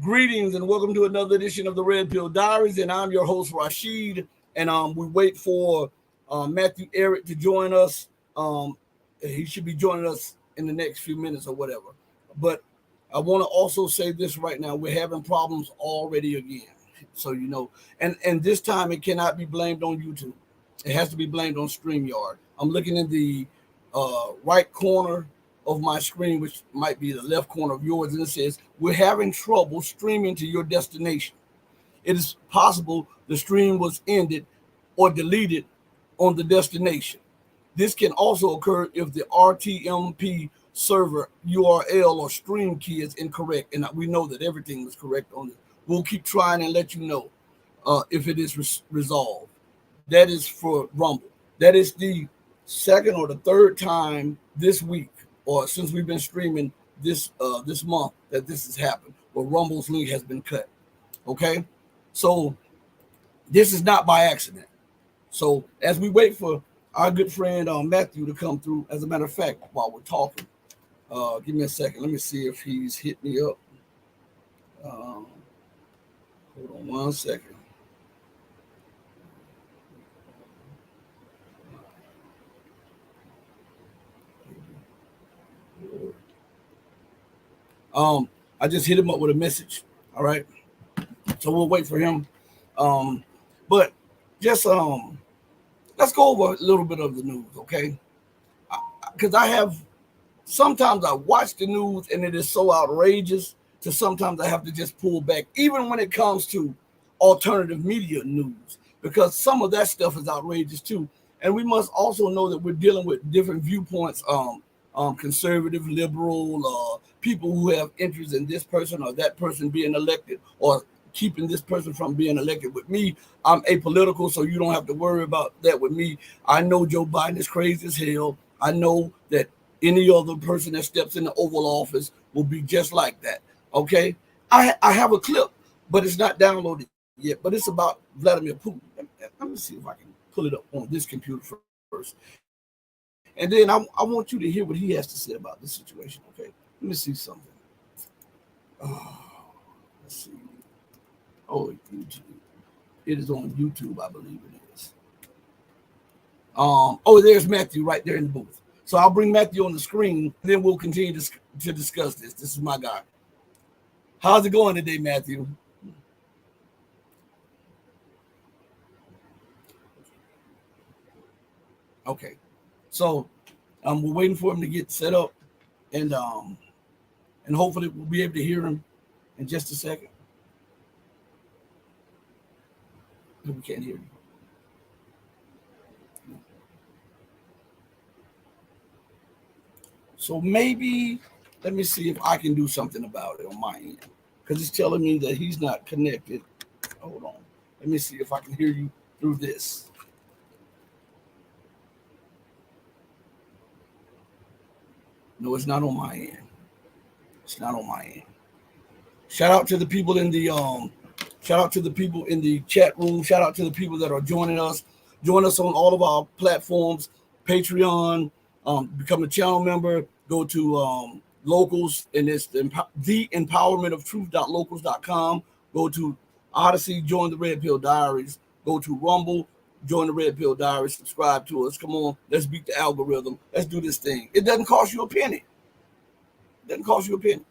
Greetings and welcome to another edition of the Red Pill Diaries, and I'm your host Rashid. And we wait for Matthew Ehret to join us. He should be joining us in the next few minutes or whatever. But I want to also say this right now: we're having problems already again. So you know, and this time it cannot be blamed on YouTube. It has to be blamed on StreamYard. I'm looking in the right corner of my screen, which might be the left corner of yours, and it says we're having trouble streaming to your destination. It is possible the stream was ended or deleted on the destination. This can also occur if the RTMP server URL or stream key is incorrect, and we know that everything is correct on it. We'll keep trying and let you know if it is resolved. That is for Rumble. That is the second or the third time this week, or since we've been streaming this month, that this has happened, where Rumble's link has been cut. Okay, so this is not by accident. So as we wait for our good friend Matthew to come through, as a matter of fact, while we're talking, give me a second. Let me see if he's hit me up. Hold on one second. I just hit him up with a message. All right, so we'll wait for him. But just let's go over a little bit of the news, okay? Because sometimes I watch the news and it is so outrageous to sometimes I have to just pull back, even when it comes to alternative media news, because some of that stuff is outrageous too. And we must also know that we're dealing with different viewpoints, conservative, liberal, people who have interest in this person or that person being elected, or keeping this person from being elected. With me, I'm apolitical, so you don't have to worry about that with me. I know Joe Biden is crazy as hell. I know that any other person that steps in the Oval Office will be just like that. Okay, I have a clip, but it's not downloaded yet. But it's about Vladimir Putin. Let me see if I can pull it up on this computer first, and then I want you to hear what he has to say about this situation. Okay, let me see something. Let's see. Oh, YouTube. It is on YouTube, I believe it is. There's Matthew right there in the booth. So I'll bring Matthew on the screen, and then we'll continue to discuss this. This is my guy. How's it going today, Matthew? Okay. So we're waiting for him to get set up, and hopefully we'll be able to hear him in just a second. We can't hear you. So maybe let me see if I can do something about it on my end, because it's telling me that he's not connected. Hold on. Let me see if I can hear you through this. No, it's not on my end. It's not on my end. Shout out to the people in the chat room. Shout out to the people that are joining us. Join us on all of our platforms. Patreon, become a channel member. Go to Locals, and it's the empowerment of truth.locals.com. Go to Odyssey, join the Red Pill Diaries. Go to Rumble, join the Red Pill Diaries. Subscribe to us. Come on, let's beat the algorithm. Let's do this thing. It doesn't cost you a penny. It doesn't cost you a penny.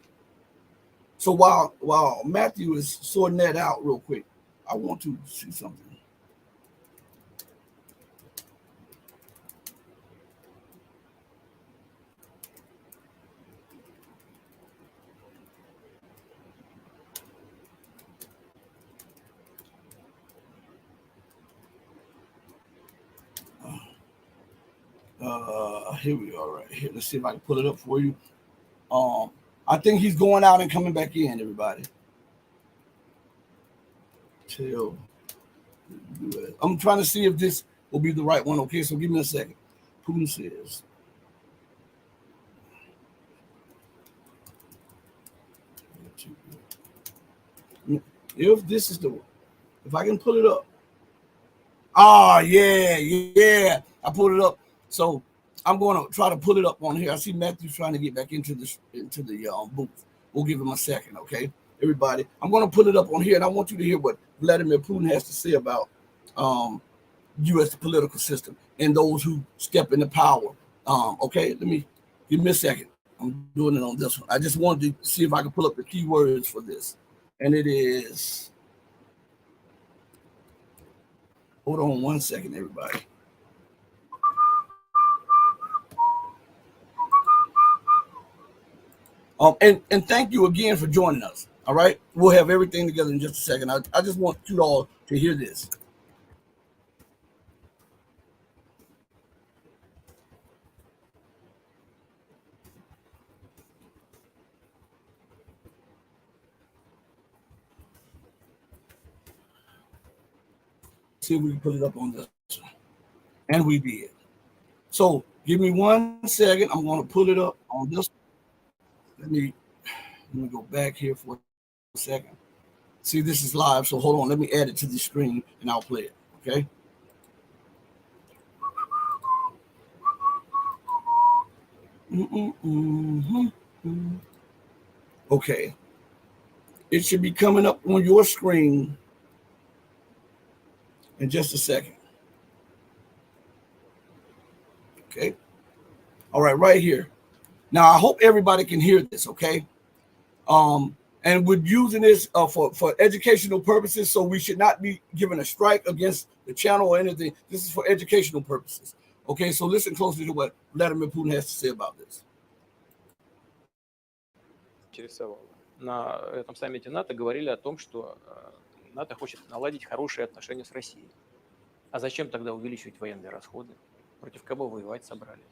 So while Matthew is sorting that out real quick, I want to see something. Here we are right here. Let's see if I can pull it up for you. I think he's going out and coming back in, everybody. I'm trying to see if this will be the right one. Okay, so give me a second. Putin says. If this is the one, if I can pull it up. Yeah. I pulled it up. So I'm going to try to pull it up on here. I see Matthew trying to get back into the booth. We'll give him a second, okay? everybody. I'm going to put it up on here, and I want you to hear what Vladimir Putin has to say about U.S. political system and those who step into power. Okay, give me a second. I'm doing it on this one. I just wanted to see if I can pull up the keywords for this, and it is. Hold on one second, everybody. And thank you again for joining us. All right, we'll have everything together in just a second. I just want you all to hear this. See if we can put it up on this one. And we did. So give me 1 second. I'm going to pull it up on this. Let me go back here for a second. See, this is live, so hold on. Let me add it to the screen, and I'll play it. Okay. Okay. It should be coming up on your screen in just a second. Okay. All right here. Now, I hope everybody can hear this, okay? And we're using this for educational purposes, so we should not be giving a strike against the channel or anything. This is for educational purposes. Okay, so listen closely to what Vladimir Putin has to say about this. На этом саммите НАТО говорили о том, что НАТО хочет наладить хорошие отношения с Россией. А зачем тогда увеличивать военные расходы? Против кого воевать собрали?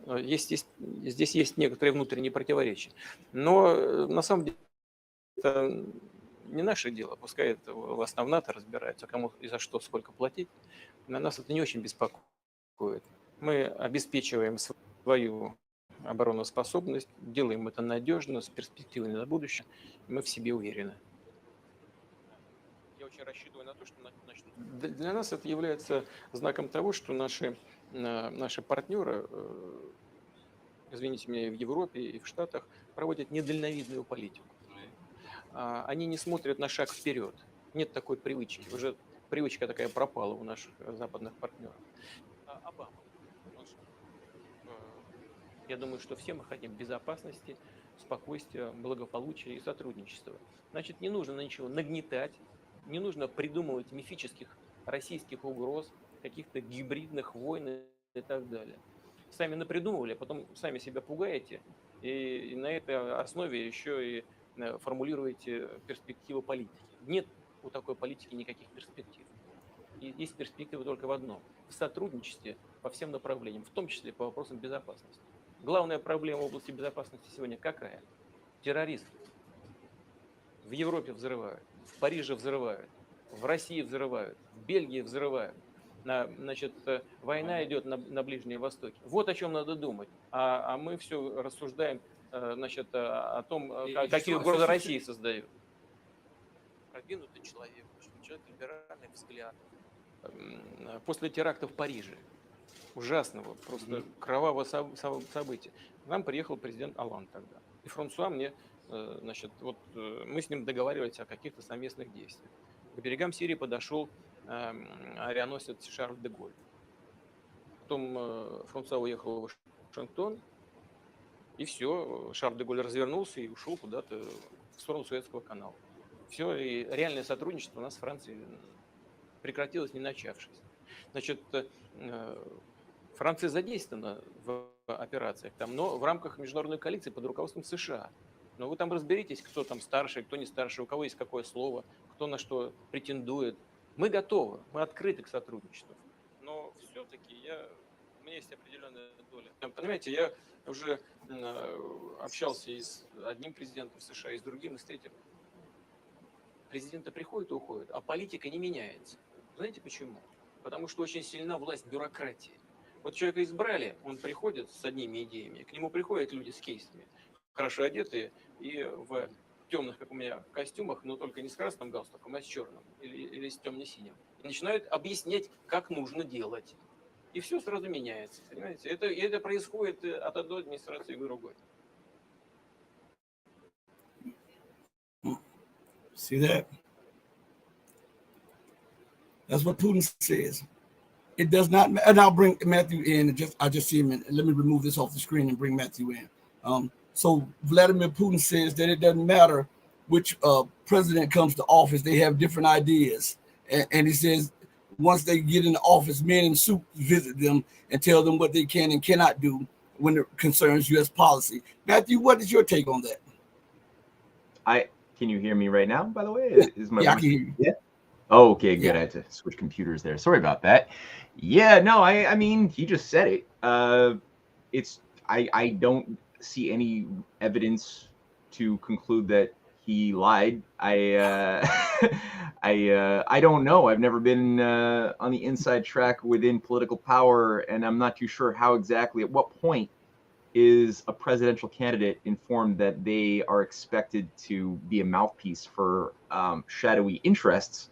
Здесь есть некоторые внутренние противоречия. Но на самом деле это не наше дело. Пускай это в основном НАТО разбирается, кому и за что сколько платить. На нас это не очень беспокоит. Мы обеспечиваем свою обороноспособность, делаем это надежно, с перспективой на будущее. Мы в себе уверены. Я очень рассчитываю на то, что для нас это является знаком того, что наши партнеры, извините меня, и в Европе, и в Штатах проводят недальновидную политику. Они не смотрят на шаг вперед. Нет такой привычки. Уже привычка такая пропала у наших западных партнеров. Обама. Я думаю, что все мы хотим безопасности, спокойствия, благополучия и сотрудничества. Значит, не нужно ничего нагнетать, не нужно придумывать мифических российских угроз, каких-то гибридных войн и так далее. Сами напридумывали, а потом сами себя пугаете, и на этой основе еще и формулируете перспективы политики. Нет у такой политики никаких перспектив. И есть перспектива только в одном – в сотрудничестве по всем направлениям, в том числе по вопросам безопасности. Главная проблема в области безопасности сегодня какая? Террористы. В Европе взрывают, в Париже взрывают, в России взрывают, в Бельгии взрывают. Значит, война идет на Ближнем Востоке. Вот о чем надо думать. А мы все рассуждаем, значит, о том, какие угрозы России создают. Продвинутый человек либеральный взгляд. После теракта в Париже. Ужасного, просто кровавого события. К нам приехал президент Олланд тогда. И Франсуа мне, значит, вот мы с ним договаривались о каких-то совместных действиях. К берегам Сирии подошел авианосец Шарль де Голль. Потом Франсуа уехал в Вашингтон, и все, Шарль де Голль развернулся и ушел куда-то в сторону Суэцкого канала. Все, и реальное сотрудничество у нас с Францией прекратилось, не начавшись. Значит, Франция задействована в операциях, там, но в рамках международной коалиции под руководством США. Но вы там разберитесь, кто там старший, кто не старший, у кого есть какое слово, кто на что претендует. Мы готовы, мы открыты к сотрудничеству. Но все-таки у меня есть определенная доля. Понимаете, я уже общался и с одним президентом США, и с другим, и с третьим. Президенты приходят и уходят, а политика не меняется. Знаете почему? Потому что очень сильна власть бюрократии. Вот человека избрали, он приходит с одними идеями, к нему приходят люди с кейсами, хорошо одетые и в темных, как у меня, костюмах, но только не с красным галстуком, а с черным или с темно-синим. И начинают объяснять, как нужно делать. И все сразу меняется, понимаете? Это происходит от одной администрации к другой. See that? That's what Putin says. It does not, and I'll bring Matthew in. I just see him. Let me remove this off the screen and bring Matthew in. So Vladimir Putin says that it doesn't matter which president comes to office; they have different ideas, and he says once they get into office, men in suits visit them and tell them what they can and cannot do when it concerns U.S. policy. Matthew, what is your take on that? Can you hear me right now? By the way, is my I can hear you. Yeah. Oh, okay, good. I had to switch computers there. Sorry about that. Yeah, no, I mean, he just said it. I don't see any evidence to conclude that he lied. I don't know. I've never been on the inside track within political power, and I'm not too sure how exactly, at what point is a presidential candidate informed that they are expected to be a mouthpiece for shadowy interests.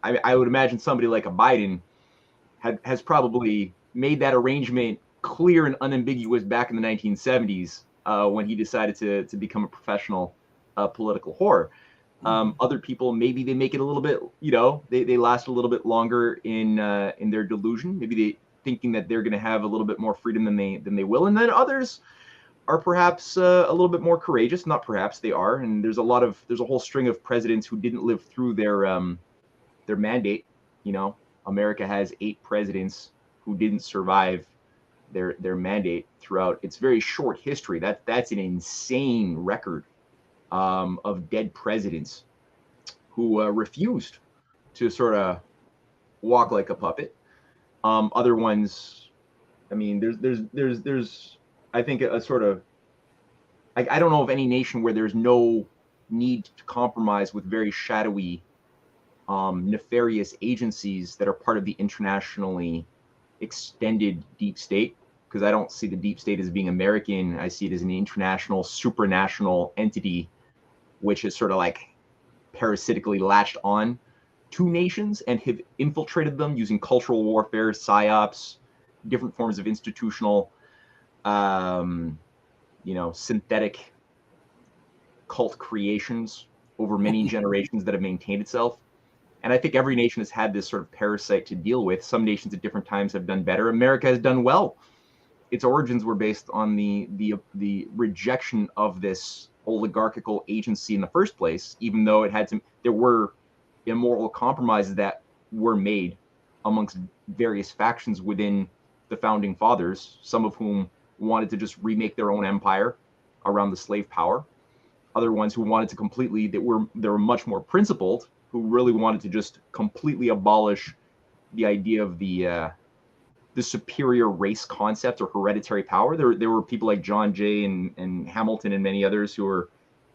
I would imagine somebody like a Biden has probably made that arrangement clear and unambiguous back in the 1970s when he decided to become a professional political whore. Other people, maybe they make it a little bit, they last a little bit longer in their delusion. Maybe they thinking that they're going to have a little bit more freedom than they will, and then others are perhaps a little bit more courageous. Not perhaps, they are. And there's a whole string of presidents who didn't live through their mandate. America has 8 presidents who didn't survive their mandate throughout its very short history. That's an insane record of dead presidents who refused to sort of walk like a puppet. Other ones, I mean, there's I think a sort of, I don't know of any nation where there's no need to compromise with very shadowy, nefarious agencies that are part of the internationally extended deep state. Because I don't see the deep state as being American. I see it as an international, supranational entity, which is sort of like parasitically latched on to nations and have infiltrated them using cultural warfare, psyops, different forms of institutional, synthetic cult creations over many generations that have maintained itself. And I think every nation has had this sort of parasite to deal with. Some nations at different times have done better. America has done well. Its origins were based on the rejection of this oligarchical agency in the first place, even though there were immoral compromises that were made amongst various factions within the founding fathers, some of whom wanted to just remake their own empire around the slave power. Other ones who wanted to completely, they were much more principled, who really wanted to just completely abolish the idea of the superior race concept or hereditary power. There were people like John Jay and Hamilton and many others who were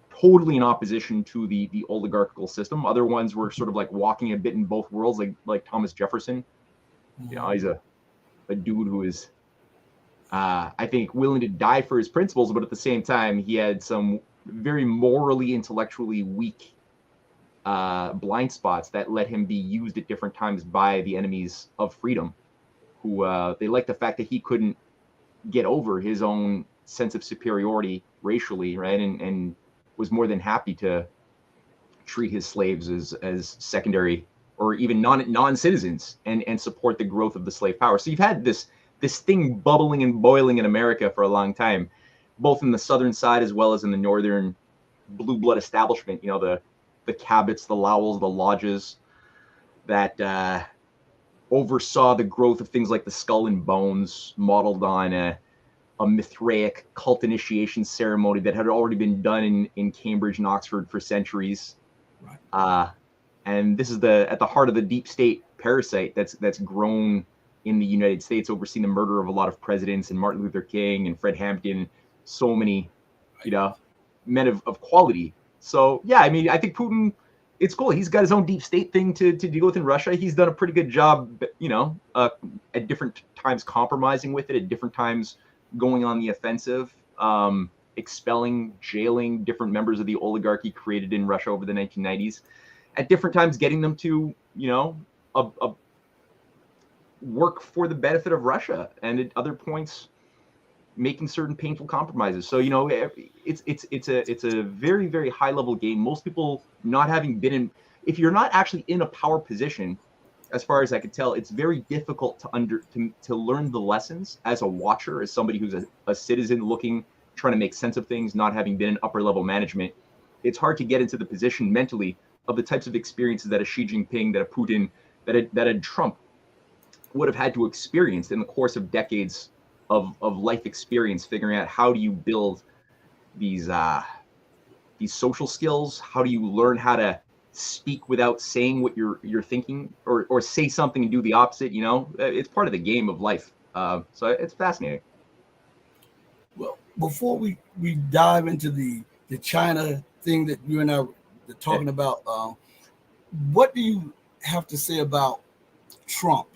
totally in opposition to the oligarchical system. Other ones were sort of like walking a bit in both worlds, like Thomas Jefferson. He's a dude who is, I think, willing to die for his principles, but at the same time, he had some very morally, intellectually weak blind spots that let him be used at different times by the enemies of freedom, who they liked the fact that he couldn't get over his own sense of superiority racially, right? And was more than happy to treat his slaves as secondary or even non-citizens and support the growth of the slave power. So you've had this thing bubbling and boiling in America for a long time, both in the southern side as well as in the northern blue blood establishment, the Cabots, the Lowells, the Lodges that oversaw the growth of things like the Skull and Bones, modeled on a Mithraic cult initiation ceremony that had already been done in Cambridge and Oxford for centuries. Right. And this is at the heart of the deep state parasite that's grown in the United States, overseeing the murder of a lot of presidents and Martin Luther King and Fred Hampton, so many, men of quality. So yeah, I mean, I think Putin, it's cool. He's got his own deep state thing to deal with in Russia. He's done a pretty good job, at different times compromising with it, at different times going on the offensive, expelling, jailing different members of the oligarchy created in Russia over the 1990s, at different times getting them to, work for the benefit of Russia, and at other points, making certain painful compromises. So, you know, it's a very, very high level game. Most people not having been in, if you're not actually in a power position, as far as I can tell, it's very difficult to learn the lessons as a watcher, as somebody who's a citizen looking, trying to make sense of things, not having been in upper level management. It's hard to get into the position mentally of the types of experiences that a Xi Jinping, that a Putin, that a Trump would have had to experience in the course of decades of life experience, figuring out how do you build these social skills, how do you learn how to speak without saying what you're thinking, or say something and do the opposite. You know, it's part of the game of life. So it's fascinating. Well, before we dive into the China thing that you and I were talking about, what do you have to say about Trump?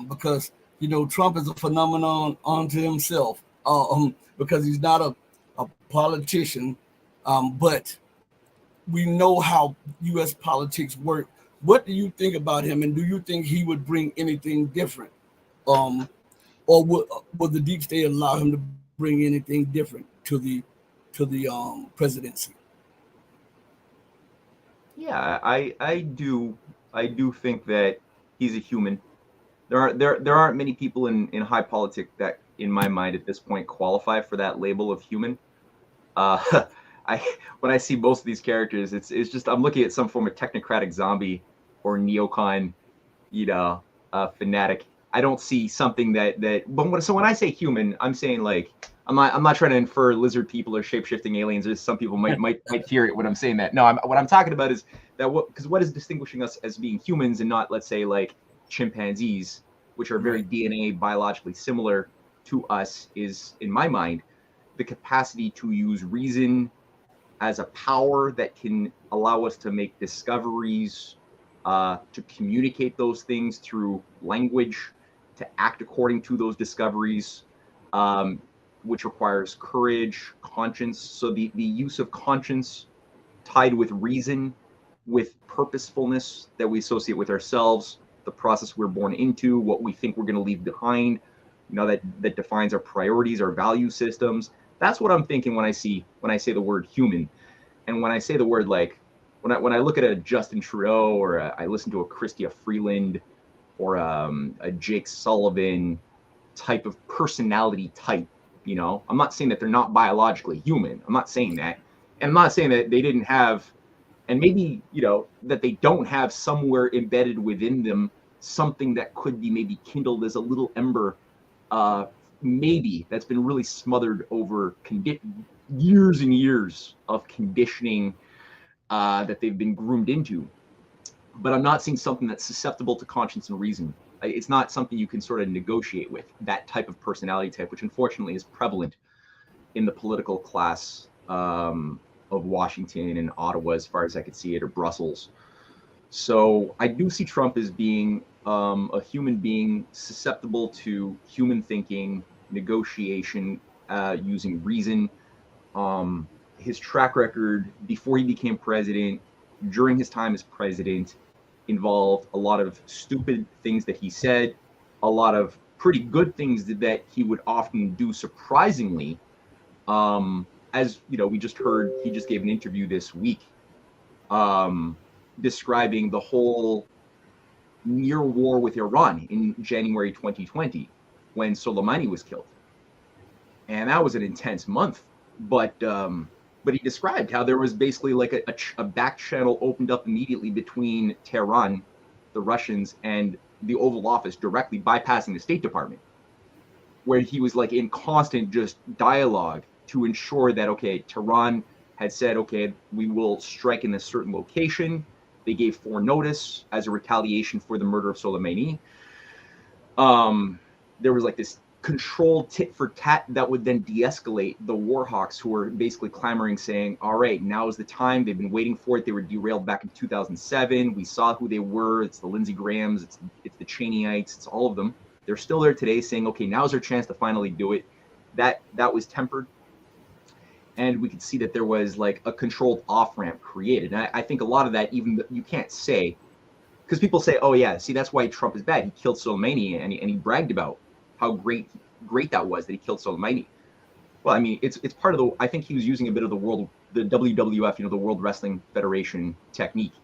Because, you know, Trump is a phenomenon unto himself, because he's not a politician, but we know how U.S. politics work. What do you think about him, and do you think he would bring anything different, or would the deep state allow him to bring anything different to the presidency? Yeah, I do think that he's a human. There aren't many people in high politics that, in my mind, at this point, qualify for that label of human. When I see most of these characters, it's just, I'm looking at some form of technocratic zombie or neocon, you know, fanatic. I don't see something so when I say human, I'm saying, like, I'm not trying to infer lizard people or shape-shifting aliens, or some people might hear it when I'm saying that. No, what I'm talking about is that what is distinguishing us as being humans and not, let's say, like chimpanzees, which are very DNA biologically similar to us, is, in my mind, the capacity to use reason as a power that can allow us to make discoveries, to communicate those things through language, to act according to those discoveries, which requires courage, conscience. So the use of conscience tied with reason, with purposefulness that we associate with ourselves, the process we're born into, what we think we're going to leave behind, you know, that defines our priorities, our value systems. That's what I'm thinking when I say the word human. And when I say the word, like, when I look at a Justin Trudeau, or I listen to a Chrystia Freeland, or a Jake Sullivan type of personality type, you know, I'm not saying that they're not biologically human. I'm not saying that. And I'm not saying that they didn't have, and maybe, you know, that they don't have somewhere embedded within them something that could be maybe kindled as a little ember, maybe, that's been really smothered over years and years of conditioning that they've been groomed into. But I'm not seeing something that's susceptible to conscience and reason. It's not something you can sort of negotiate with, that type of personality type, which unfortunately is prevalent in the political class of Washington and Ottawa, as far as I could see it, or Brussels. So I do see Trump as being a human being susceptible to human thinking, negotiation, using reason. His track record before he became president, during his time as president, involved a lot of stupid things that he said, a lot of pretty good things that he would often do surprisingly. As you know, we just heard, he just gave an interview this week describing the whole near war with Iran in January 2020, when Soleimani was killed. And that was an intense month. But he described how there was basically like a back channel opened up immediately between Tehran, the Russians, and the Oval Office, directly bypassing the State Department, where he was like in constant just dialogue to ensure that, okay, Tehran had said, okay, we will strike in a certain location. They gave foreknotice as a retaliation for the murder of Soleimani. There was like this controlled tit for tat that would then de-escalate the war hawks, who were basically clamoring, saying, all right, now is the time. They've been waiting for it. They were derailed back in 2007. We saw who they were. It's the Lindsey Grahams. It's the Cheneyites. It's all of them. They're still there today saying, okay, now's our chance to finally do it. That was tempered. And we could see that there was like a controlled off-ramp created. And I think a lot of that, even you can't say, because people say, oh yeah, see, that's why Trump is bad. He killed Soleimani, and he bragged about how great that was that he killed Soleimani. Well, I mean, it's part of the. I think he was using a bit of the WWF, the World Wrestling Federation technique,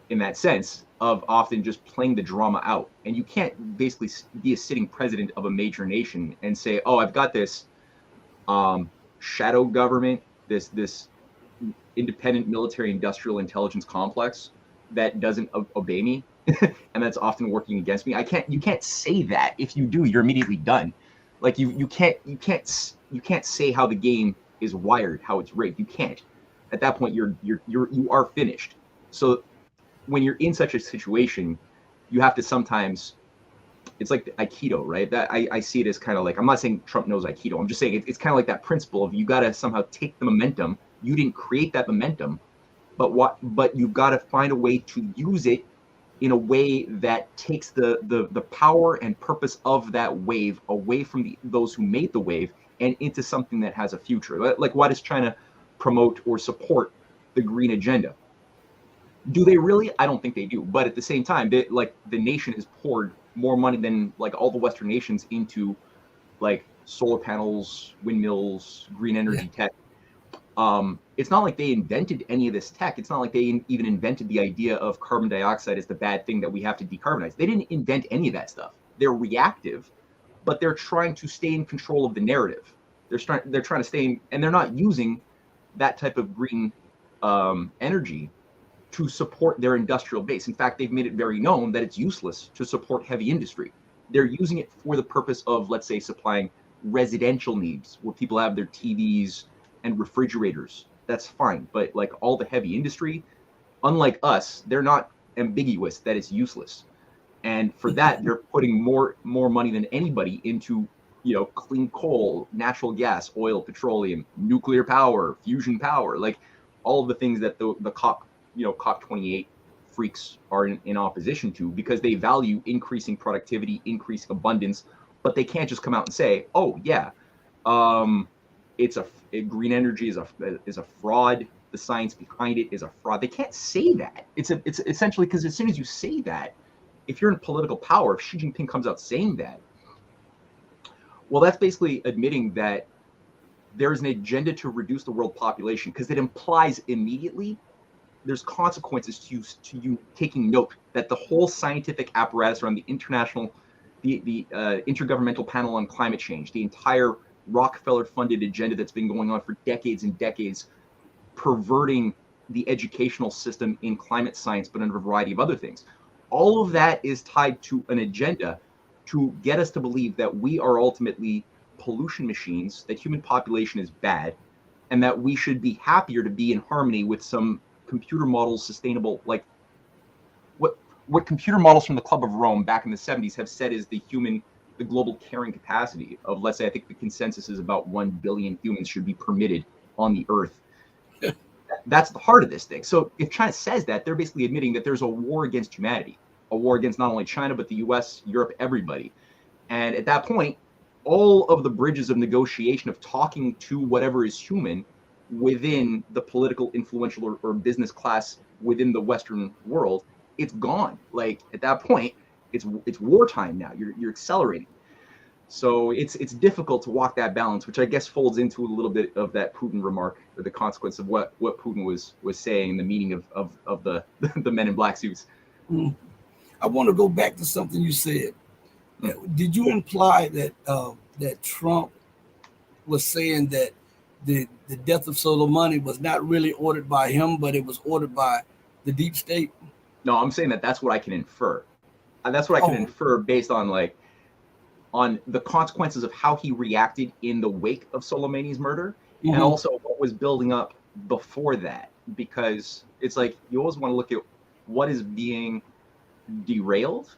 in that sense of often just playing the drama out. And you can't basically be a sitting president of a major nation and say, "Oh, I've got this shadow government, this independent military industrial intelligence complex that doesn't obey me and that's often working against me." You can't say that. If you do, you're immediately done. Like you can't say how the game is wired, how it's rigged. You can't. At that point, you are finished. So when you're in such a situation, you have to sometimes. It's like Aikido, right? That I see it as kind of like, I'm not saying Trump knows Aikido. I'm just saying it's kind of like that principle of you got to somehow take the momentum. You didn't create that momentum, but you've got to find a way to use it in a way that takes the power and purpose of that wave away from those who made the wave and into something that has a future. Like, why does China promote or support the green agenda? Do they really? I don't think they do. But at the same time, the nation has poured more money than like all the Western nations into like solar panels, windmills, green energy tech. It's not like they invented any of this tech. It's not like they even invented the idea of carbon dioxide as the bad thing that we have to decarbonize. They didn't invent any of that stuff. They're reactive, but they're trying to stay in control of the narrative. They're trying to stay in, and they're not using that type of green energy to support their industrial base. In fact, they've made it very known that it's useless to support heavy industry. They're using it for the purpose of, let's say, supplying residential needs where people have their TVs and refrigerators. That's fine. But like all the heavy industry, unlike us, they're not ambiguous that it's useless. And for that, they're putting more money than anybody into, clean coal, natural gas, oil, petroleum, nuclear power, fusion power, like all of the things that the COP28 freaks are in opposition to, because they value increasing productivity, increasing abundance, but they can't just come out and say, "Oh yeah, green energy is a fraud. The science behind it is a fraud." They can't say that. It's essentially, because as soon as you say that, if you're in political power, if Xi Jinping comes out saying that, well, that's basically admitting that there's an agenda to reduce the world population, because it implies immediately there's consequences to you taking note that the whole scientific apparatus around the Intergovernmental Panel on Climate Change, the entire Rockefeller-funded agenda that's been going on for decades and decades, perverting the educational system in climate science, but in a variety of other things. All of that is tied to an agenda to get us to believe that we are ultimately pollution machines, that human population is bad, and that we should be happier to be in harmony with some computer models sustainable, like what computer models from the Club of Rome back in the 70s have said is the global carrying capacity of, let's say, I think the consensus is about 1 billion humans should be permitted on the earth. That's the heart of this thing. So if China says that, they're basically admitting that there's a war against humanity, a war against not only China, but the US, Europe, everybody. And at that point, all of the bridges of negotiation of talking to whatever is human within the political, influential, or business class within the Western world, it's gone. Like at that point, it's wartime now. You're accelerating. So it's difficult to walk that balance, which I guess folds into a little bit of that Putin remark, or the consequence of what Putin was saying, the meaning of the the men in black suits. I want to go back to something you said. Did you imply that that Trump was saying that the death of Soleimani was not really ordered by him, but it was ordered by the deep state? No, I'm saying that that's what I can infer. And that's what I can infer based on on the consequences of how he reacted in the wake of Soleimani's murder, and also what was building up before that. Because it's like you always want to look at what is being derailed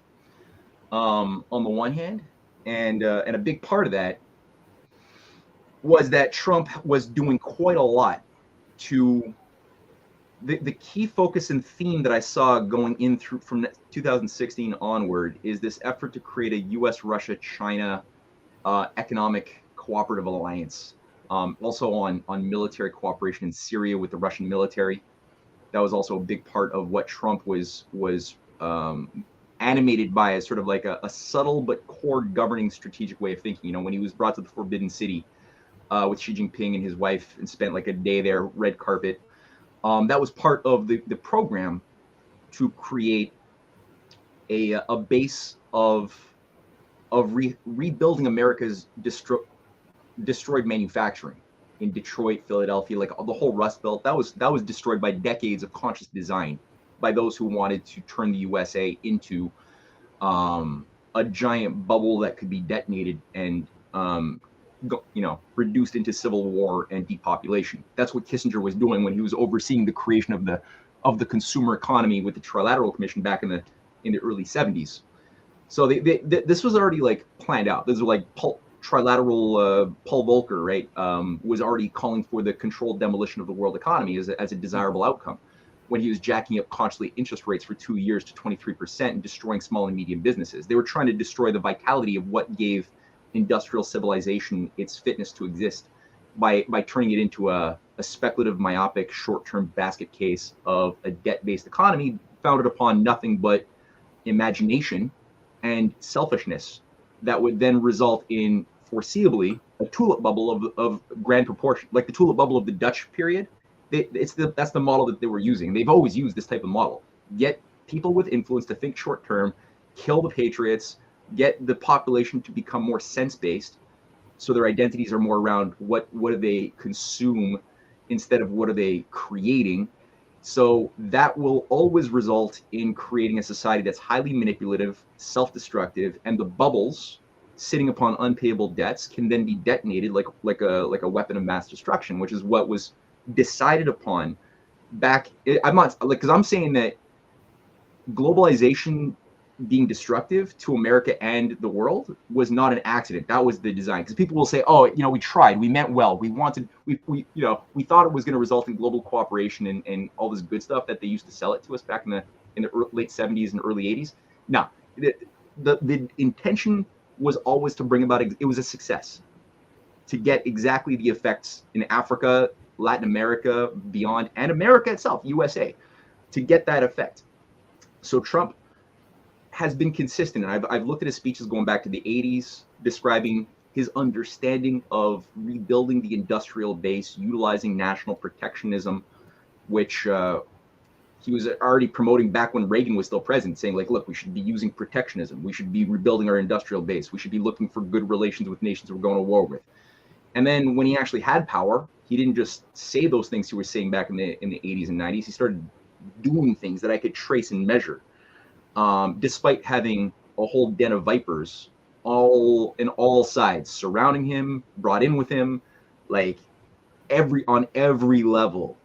on the one hand, and a big part of that was that Trump was doing quite a lot to the key focus and theme that I saw going in through from 2016 onward is this effort to create a U.S., Russia, China economic cooperative alliance. Also on military cooperation in Syria with the Russian military. That was also a big part of what Trump was animated by, as sort of like a subtle but core governing strategic way of thinking. When he was brought to the Forbidden City, with Xi Jinping and his wife and spent like a day there, red carpet. That was part of the program to create a base of rebuilding America's destroyed manufacturing in Detroit, Philadelphia, like the whole Rust Belt. That was destroyed by decades of conscious design by those who wanted to turn the USA into a giant bubble that could be detonated and reduced into civil war and depopulation. That's what Kissinger was doing when he was overseeing the creation of the consumer economy with the Trilateral Commission back in the early 70s. So this was already like planned out. This was like Trilateral Paul Volcker, right, was already calling for the controlled demolition of the world economy as a desirable outcome when he was jacking up constantly interest rates for 2 years to 23% and destroying small and medium businesses. They were trying to destroy the vitality of what gave industrial civilization its fitness to exist by turning it into a speculative, myopic, short-term basket case of a debt-based economy founded upon nothing but imagination and selfishness that would then result in foreseeably a tulip bubble of grand proportion, like the tulip bubble of the Dutch period. That's the model that they were using. They've always used this type of model. Get people with influence to think short term, kill the patriots, get the population to become more sense-based, so their identities are more around what do they consume instead of what are they creating. So that will always result in creating a society that's highly manipulative, self-destructive, and the bubbles sitting upon unpayable debts can then be detonated like a weapon of mass destruction, which is what was decided upon back. I'm not like, because I'm saying that globalization being destructive to America and the world was not an accident. That was the design. Because people will say, oh, we tried, we meant well, we thought it was going to result in global cooperation and all this good stuff that they used to sell it to us back in the late 70s and early 80s. No, the intention was always to bring about, it was a success to get exactly the effects in Africa, Latin America, beyond, and America itself, USA, to get that effect. So Trump has been consistent, and I've looked at his speeches going back to the 80s, describing his understanding of rebuilding the industrial base, utilizing national protectionism, which he was already promoting back when Reagan was still president, saying like, look, we should be using protectionism. We should be rebuilding our industrial base. We should be looking for good relations with nations we're going to war with. And then when he actually had power, he didn't just say those things he was saying back in the 80s and 90s. He started doing things that I could trace and measure, despite having a whole den of vipers on all sides surrounding him, brought in with him, like on every level.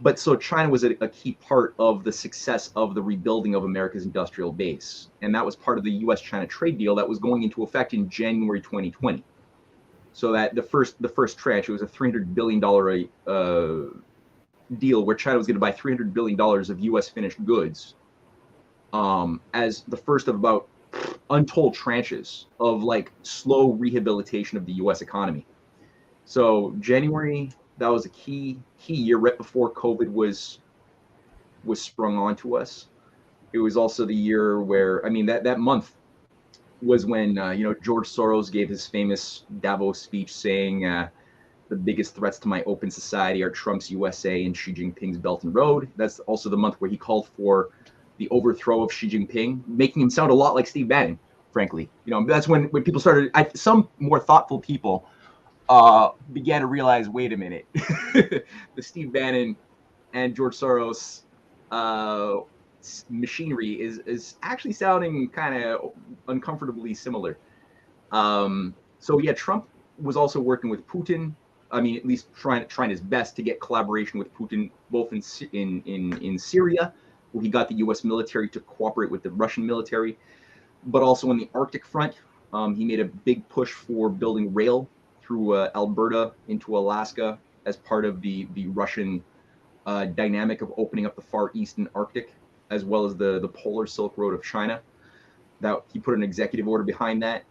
But so China was a key part of the success of the rebuilding of America's industrial base. And that was part of the US-China trade deal that was going into effect in January 2020. So that the first tranche, it was a $300 billion deal where China was going to buy $300 billion of US finished goods as the first of about untold tranches of like slow rehabilitation of the US economy. So January, that was a key year right before COVID was sprung onto us. It was also the year where, that month was when George Soros gave his famous Davos speech saying the biggest threats to my open society are Trump's USA and Xi Jinping's Belt and Road. That's also the month where he called for the overthrow of Xi Jinping, making him sound a lot like Steve Bannon, frankly. That's when people started, some more thoughtful people began to realize, wait a minute, the Steve Bannon and George Soros machinery is actually sounding kind of uncomfortably similar. So yeah, Trump was also working with Putin. At least trying his best to get collaboration with Putin, both in Syria, where he got the U.S. military to cooperate with the Russian military, but also on the Arctic front. He made a big push for building rail through Alberta into Alaska as part of the Russian dynamic of opening up the Far East and Arctic, as well as the polar Silk Road of China. That he put an executive order behind that,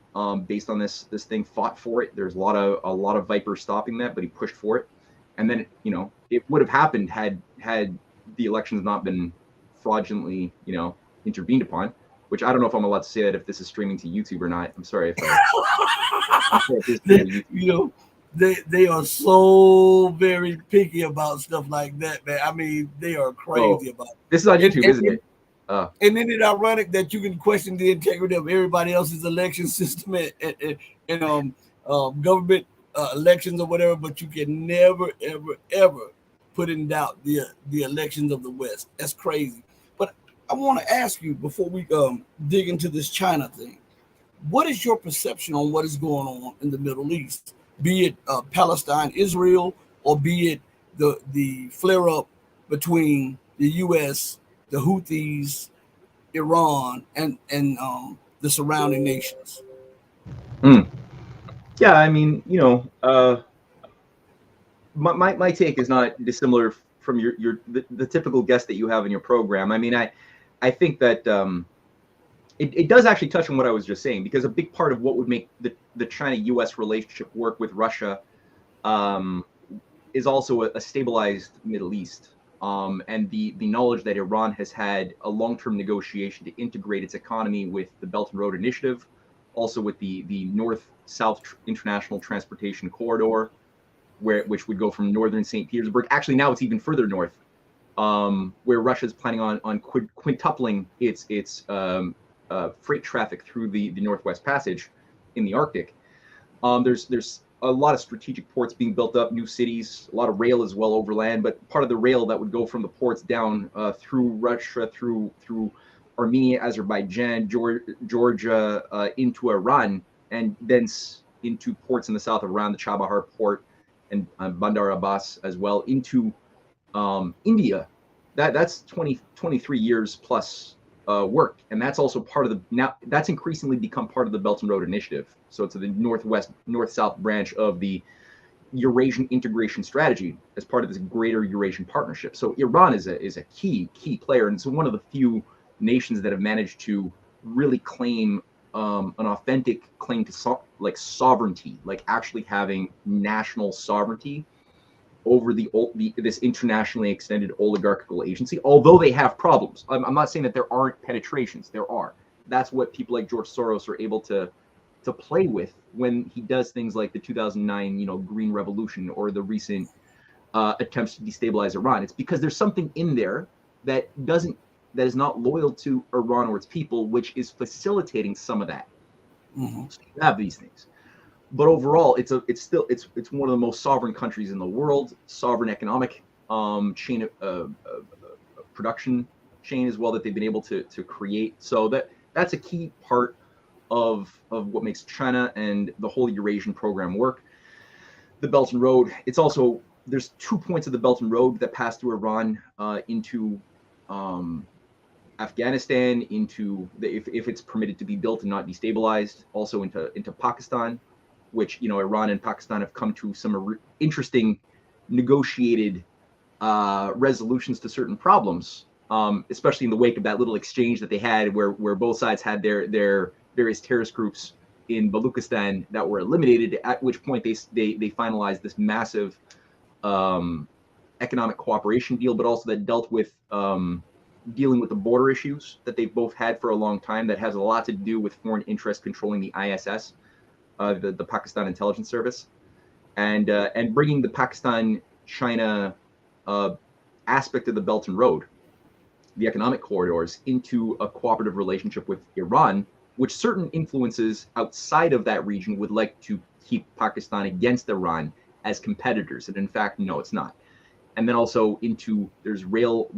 based on this thing, fought for it. There's a lot of vipers stopping that, but he pushed for it. And then it would have happened had the elections not been fraudulently intervened upon. Which I don't know if I'm allowed to say that if this is streaming to YouTube or not. I'm sorry if I. they are so very picky about stuff like that, man. I mean, they are crazy about it. This is on YouTube, isn't it? And isn't it ironic that you can question the integrity of everybody else's election system and government elections or whatever, but you can never, ever, ever put in doubt the elections of the West. That's crazy. But I want to ask you before we dig into this China thing, what is your perception on what is going on in the Middle East, be it Palestine, Israel, or be it the flare up between the U.S., the Houthis, Iran, and the surrounding nations? Yeah, I mean, my take is not dissimilar from the typical guest that you have in your program. I mean, I think that it does actually touch on what I was just saying, because a big part of what would make the China-U.S. relationship work with Russia is also a stabilized Middle East, and the knowledge that Iran has had a long-term negotiation to integrate its economy with the Belt and Road Initiative, also with the North-South International Transportation Corridor, which would go from northern St. Petersburg. Actually, now it's even further north, where Russia is planning on quintupling its freight traffic through the Northwest Passage in the Arctic. There's a lot of strategic ports being built up, new cities, a lot of rail as well overland, but part of the rail that would go from the ports down through Russia, through Armenia, Azerbaijan, Georgia, into Iran, and then into ports in the south of Iran, the Chabahar port and Bandar Abbas as well, into India. That's 23 years plus work, and that's also part of that's increasingly become part of the Belt and Road Initiative. So it's the north-south branch of the Eurasian integration strategy as part of this greater Eurasian partnership. So Iran is a key player, and it's one of the few nations that have managed to really claim an authentic claim to sovereignty, like actually having national sovereignty over this internationally extended oligarchical agency. Although they have problems, I'm not saying that there aren't penetrations. There are. That's what people like George Soros are able to play with when he does things like the 2009 Green Revolution or the recent attempts to destabilize Iran. It's because there's something in there that is not loyal to Iran or its people, which is facilitating some of that. Mm-hmm. So you have these things. But overall, it's one of the most sovereign countries in the world, sovereign economic chain of production chain as well that they've been able to create. So that's a key part of what makes China and the whole Eurasian program work. The Belt and Road. It's also, there's 2 points of the Belt and Road that pass through Iran into Afghanistan, into if it's permitted to be built and not destabilized, also into Pakistan, which Iran and Pakistan have come to some interesting negotiated resolutions to certain problems, especially in the wake of that little exchange that they had where both sides had their various terrorist groups in Baluchistan that were eliminated, at which point they finalized this massive economic cooperation deal, but also that dealt with dealing with the border issues that they've both had for a long time, that has a lot to do with foreign interests controlling the ISS, the Pakistan Intelligence Service, and bringing the Pakistan-China aspect of the Belt and Road, the economic corridors, into a cooperative relationship with Iran, which certain influences outside of that region would like to keep Pakistan against Iran as competitors. And in fact, no, it's not. And then also there's rail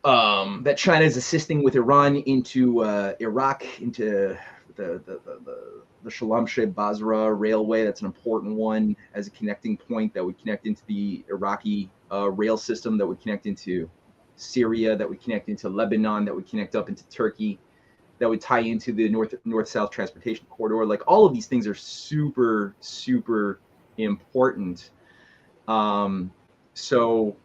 that China is assisting with Iran into Iraq, into the Shalam Basra railway. That's an important one as a connecting point that would connect into the Iraqi rail system, that would connect into Syria, that would connect into Lebanon, that would connect up into Turkey, that would tie into the north-south transportation corridor. Like, all of these things are super, super important. So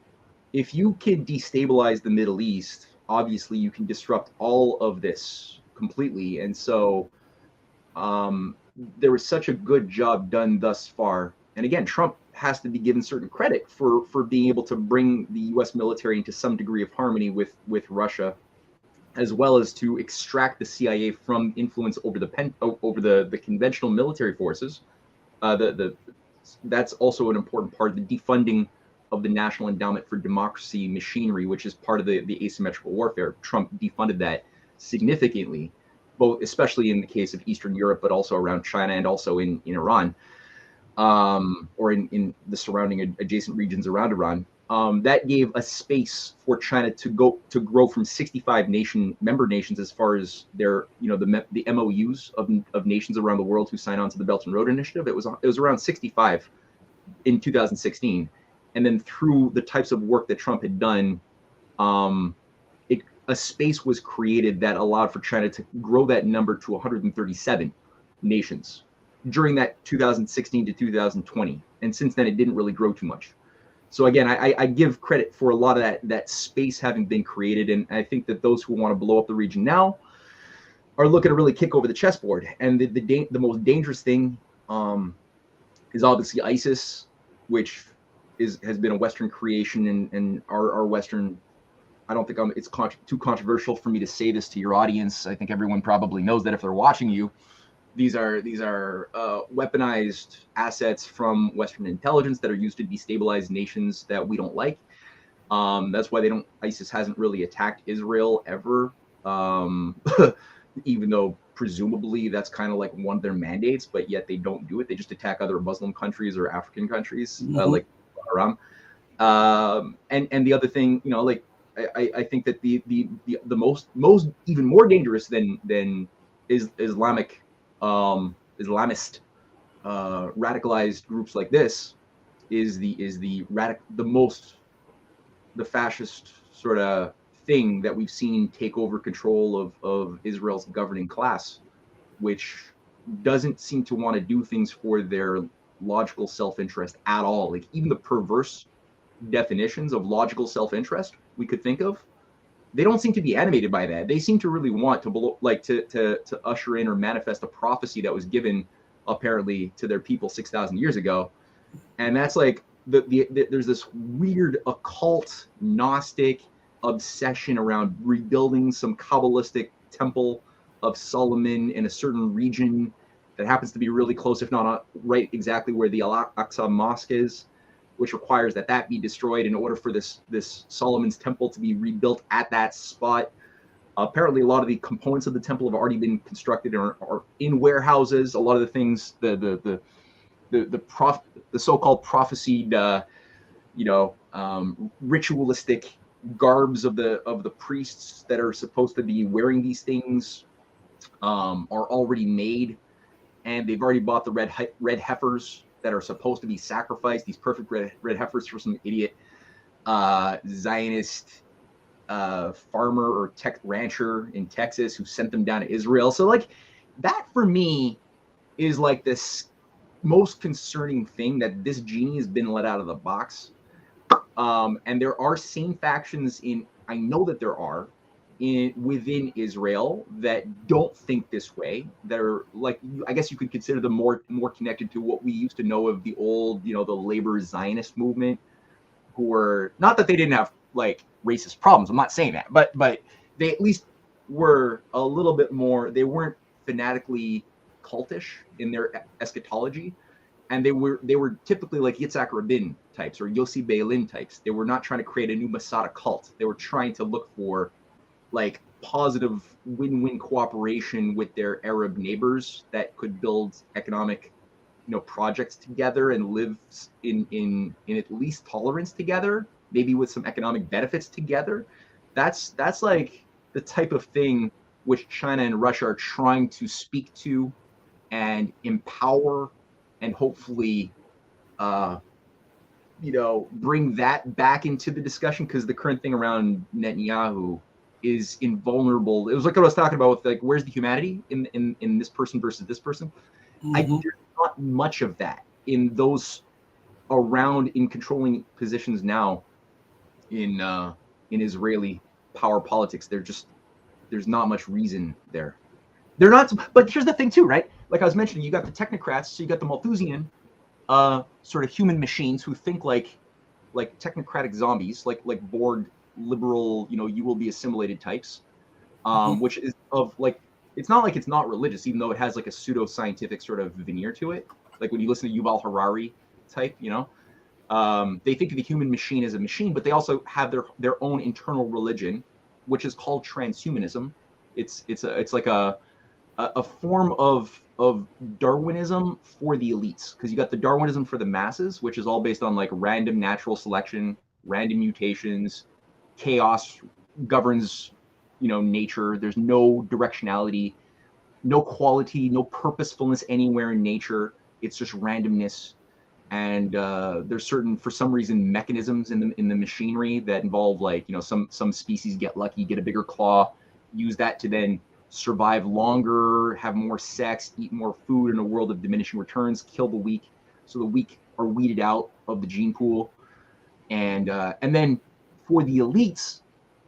if you can destabilize the Middle East, obviously you can disrupt all of this completely. And so there was such a good job done thus far. And again, Trump has to be given certain credit for being able to bring the U.S. military into some degree of harmony with Russia, as well as to extract the CIA from influence over the conventional military forces, That's also an important part of the defunding of the National Endowment for Democracy machinery, which is part of the asymmetrical warfare. Trump defunded that significantly, both especially in the case of Eastern Europe, but also around China and also in Iran, or in the surrounding adjacent regions around Iran. That gave a space for China to grow from 65 member nations as far as their, the MOUs of nations around the world who sign on to the Belt and Road Initiative. It was around 65 in 2016, and then through the types of work that Trump had done, a space was created that allowed for China to grow that number to 137 nations during that 2016 to 2020, and since then it didn't really grow too much. So again, I give credit for a lot of that space having been created, and I think that those who want to blow up the region now are looking to really kick over the chessboard. And the most dangerous thing is obviously ISIS, which has been a Western creation, and our Western. I don't think it's too controversial for me to say this to your audience. I think everyone probably knows that if they're watching you. These are weaponized assets from Western intelligence that are used to destabilize nations that we don't like. That's why ISIS hasn't really attacked Israel ever, even though presumably that's kind of like one of their mandates, but yet they don't do it. They just attack other Muslim countries or African countries, like Iran. And the other thing, I think that the most even more dangerous than Islamic Islamist radicalized groups like this is the fascist sort of thing that we've seen take over control of Israel's governing class, which doesn't seem to want to do things for their logical self-interest at all. Like even the perverse definitions of logical self-interest we could think of, they don't seem to be animated by that. They seem to really want to usher in or manifest a prophecy that was given apparently to their people 6,000 years ago. And that's like there's this weird occult Gnostic obsession around rebuilding some Kabbalistic temple of Solomon in a certain region that happens to be really close, if not right exactly where the Al-Aqsa Mosque is, which requires that be destroyed in order for this Solomon's temple to be rebuilt at that spot. Apparently, a lot of the components of the temple have already been constructed or are in warehouses. A lot of the things, the so-called prophesied, ritualistic garbs of the priests that are supposed to be wearing these things are already made, and they've already bought the red heifers that are supposed to be sacrificed, these perfect red heifers for some idiot Zionist farmer or tech rancher in Texas who sent them down to Israel. So like that for me is like this most concerning thing, that this genie has been let out of the box. And there are sane factions I know that there are within Israel that don't think this way, that are like, I guess you could consider them more connected to what we used to know of the old, the labor Zionist movement, who were, not that they didn't have like racist problems, I'm not saying that, but they at least were a little bit more, they weren't fanatically cultish in their eschatology, and they were typically like Yitzhak Rabin types or Yossi Beilin types. They were not trying to create a new Masada cult. They were trying to look for like positive win-win cooperation with their Arab neighbors that could build economic, projects together and live in at least tolerance together, maybe with some economic benefits together. That's like the type of thing which China and Russia are trying to speak to and empower, and hopefully bring that back into the discussion, because the current thing around Netanyahu is invulnerable. It was like what I was talking about with like, where's the humanity in this person versus this person? There's not much of that in those around in controlling positions now in Israeli power politics. There's not much reason there. They're not, but here's the thing too, right? Like I was mentioning, you got the technocrats, so you got the Malthusian sort of human machines who think like technocratic zombies, like Borg liberal, you will be assimilated types, which is of like, it's not like it's not religious, even though it has like a pseudo-scientific sort of veneer to it. like when you listen to Yuval Harari type, they think of the human machine as a machine, but they also have their own internal religion, which is called transhumanism. It's like a form of Darwinism for the elites, because you got the Darwinism for the masses, which is all based on like random natural selection, random mutations, chaos governs, nature. There's no directionality, no quality, no purposefulness anywhere in nature. It's just randomness. And there's certain, for some reason, mechanisms in the machinery that involve like, some species get lucky, get a bigger claw, use that to then survive longer, have more sex, eat more food in a world of diminishing returns, kill the weak. So the weak are weeded out of the gene pool. And then for the elites,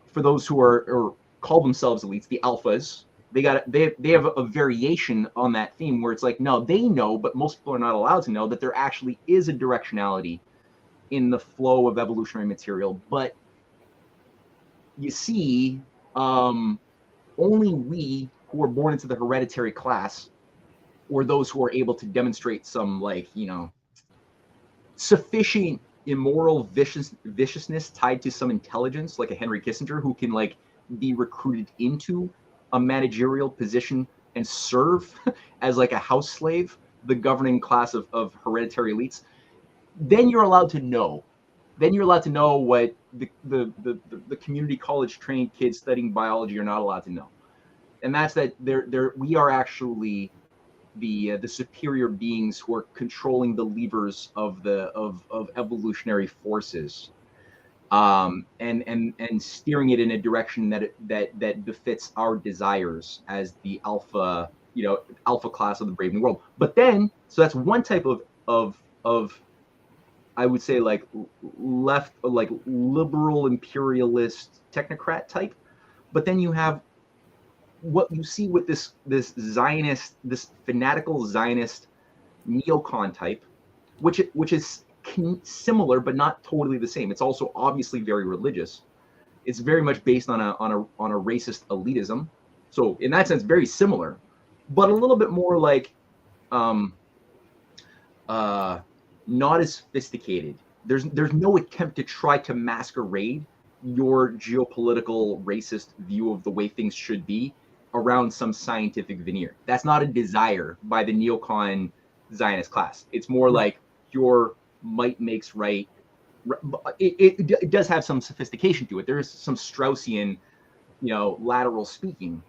for those who are or call themselves elites, the alphas, they have a variation on that theme where it's like, no, they know, but most people are not allowed to know that there actually is a directionality in the flow of evolutionary material. But you see, only we who are born into the hereditary class, or those who are able to demonstrate some sufficient immoral viciousness tied to some intelligence, like a Henry Kissinger, who can like be recruited into a managerial position and serve as like a house slave, the governing class of hereditary elites, then you're allowed to know. Then you're allowed to know what the community college trained kids studying biology are not allowed to know. And that's that we are actually the superior beings who are controlling the levers of evolutionary forces, and steering it in a direction that befits our desires as the alpha class of the brave new world. But then, so that's one type of I would say like left, like liberal imperialist technocrat type. But then you have what you see with this Zionist, this fanatical Zionist neocon type, which is similar but not totally the same. It's also obviously very religious. It's very much based on a racist elitism. So in that sense, very similar, but a little bit more like not as sophisticated. There's no attempt to try to masquerade your geopolitical racist view of the way things should be around some scientific veneer. That's not a desire by the neocon Zionist class. It's more like your might makes right. It does have some sophistication to it. There is some Straussian, lateral speaking,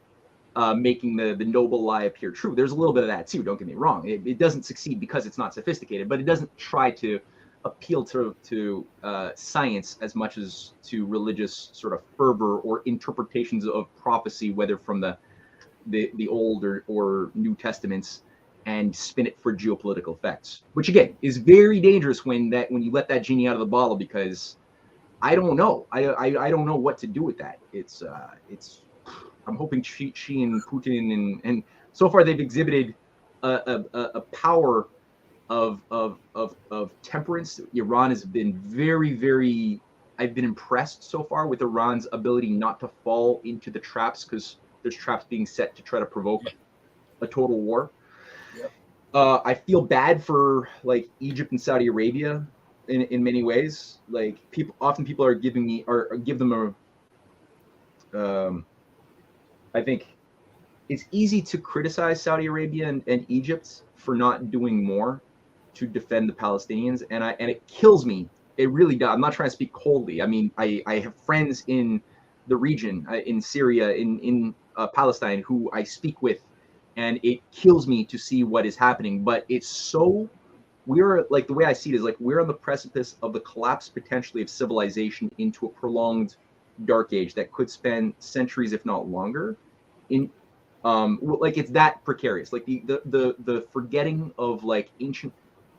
making the noble lie appear true. There's a little bit of that too. Don't get me wrong. It doesn't succeed because it's not sophisticated, but it doesn't try to appeal to science as much as to religious sort of fervor or interpretations of prophecy, whether from the Old or New Testaments, and spin it for geopolitical effects, which again is very dangerous when you let that genie out of the bottle, because I don't know. I don't know what to do with that. It's I'm hoping Xi and Putin and so far they've exhibited a power of temperance. Iran has been very, very. I've been impressed so far with Iran's ability not to fall into the traps, because there's traps being set to try to provoke a total war. I feel bad for like Egypt and Saudi Arabia in many ways. Like people are giving me or give them a. I think it's easy to criticize Saudi Arabia and Egypt for not doing more to defend the Palestinians, and it kills me. It really does. I'm not trying to speak coldly. I mean, I have friends in the region, in Syria, in Palestine, who I speak with, and it kills me to see what is happening. But we're like, the way I see it is like we're on the precipice of the collapse potentially of civilization into a prolonged dark age that could span centuries, if not longer. Like it's that precarious. Like the forgetting of like ancient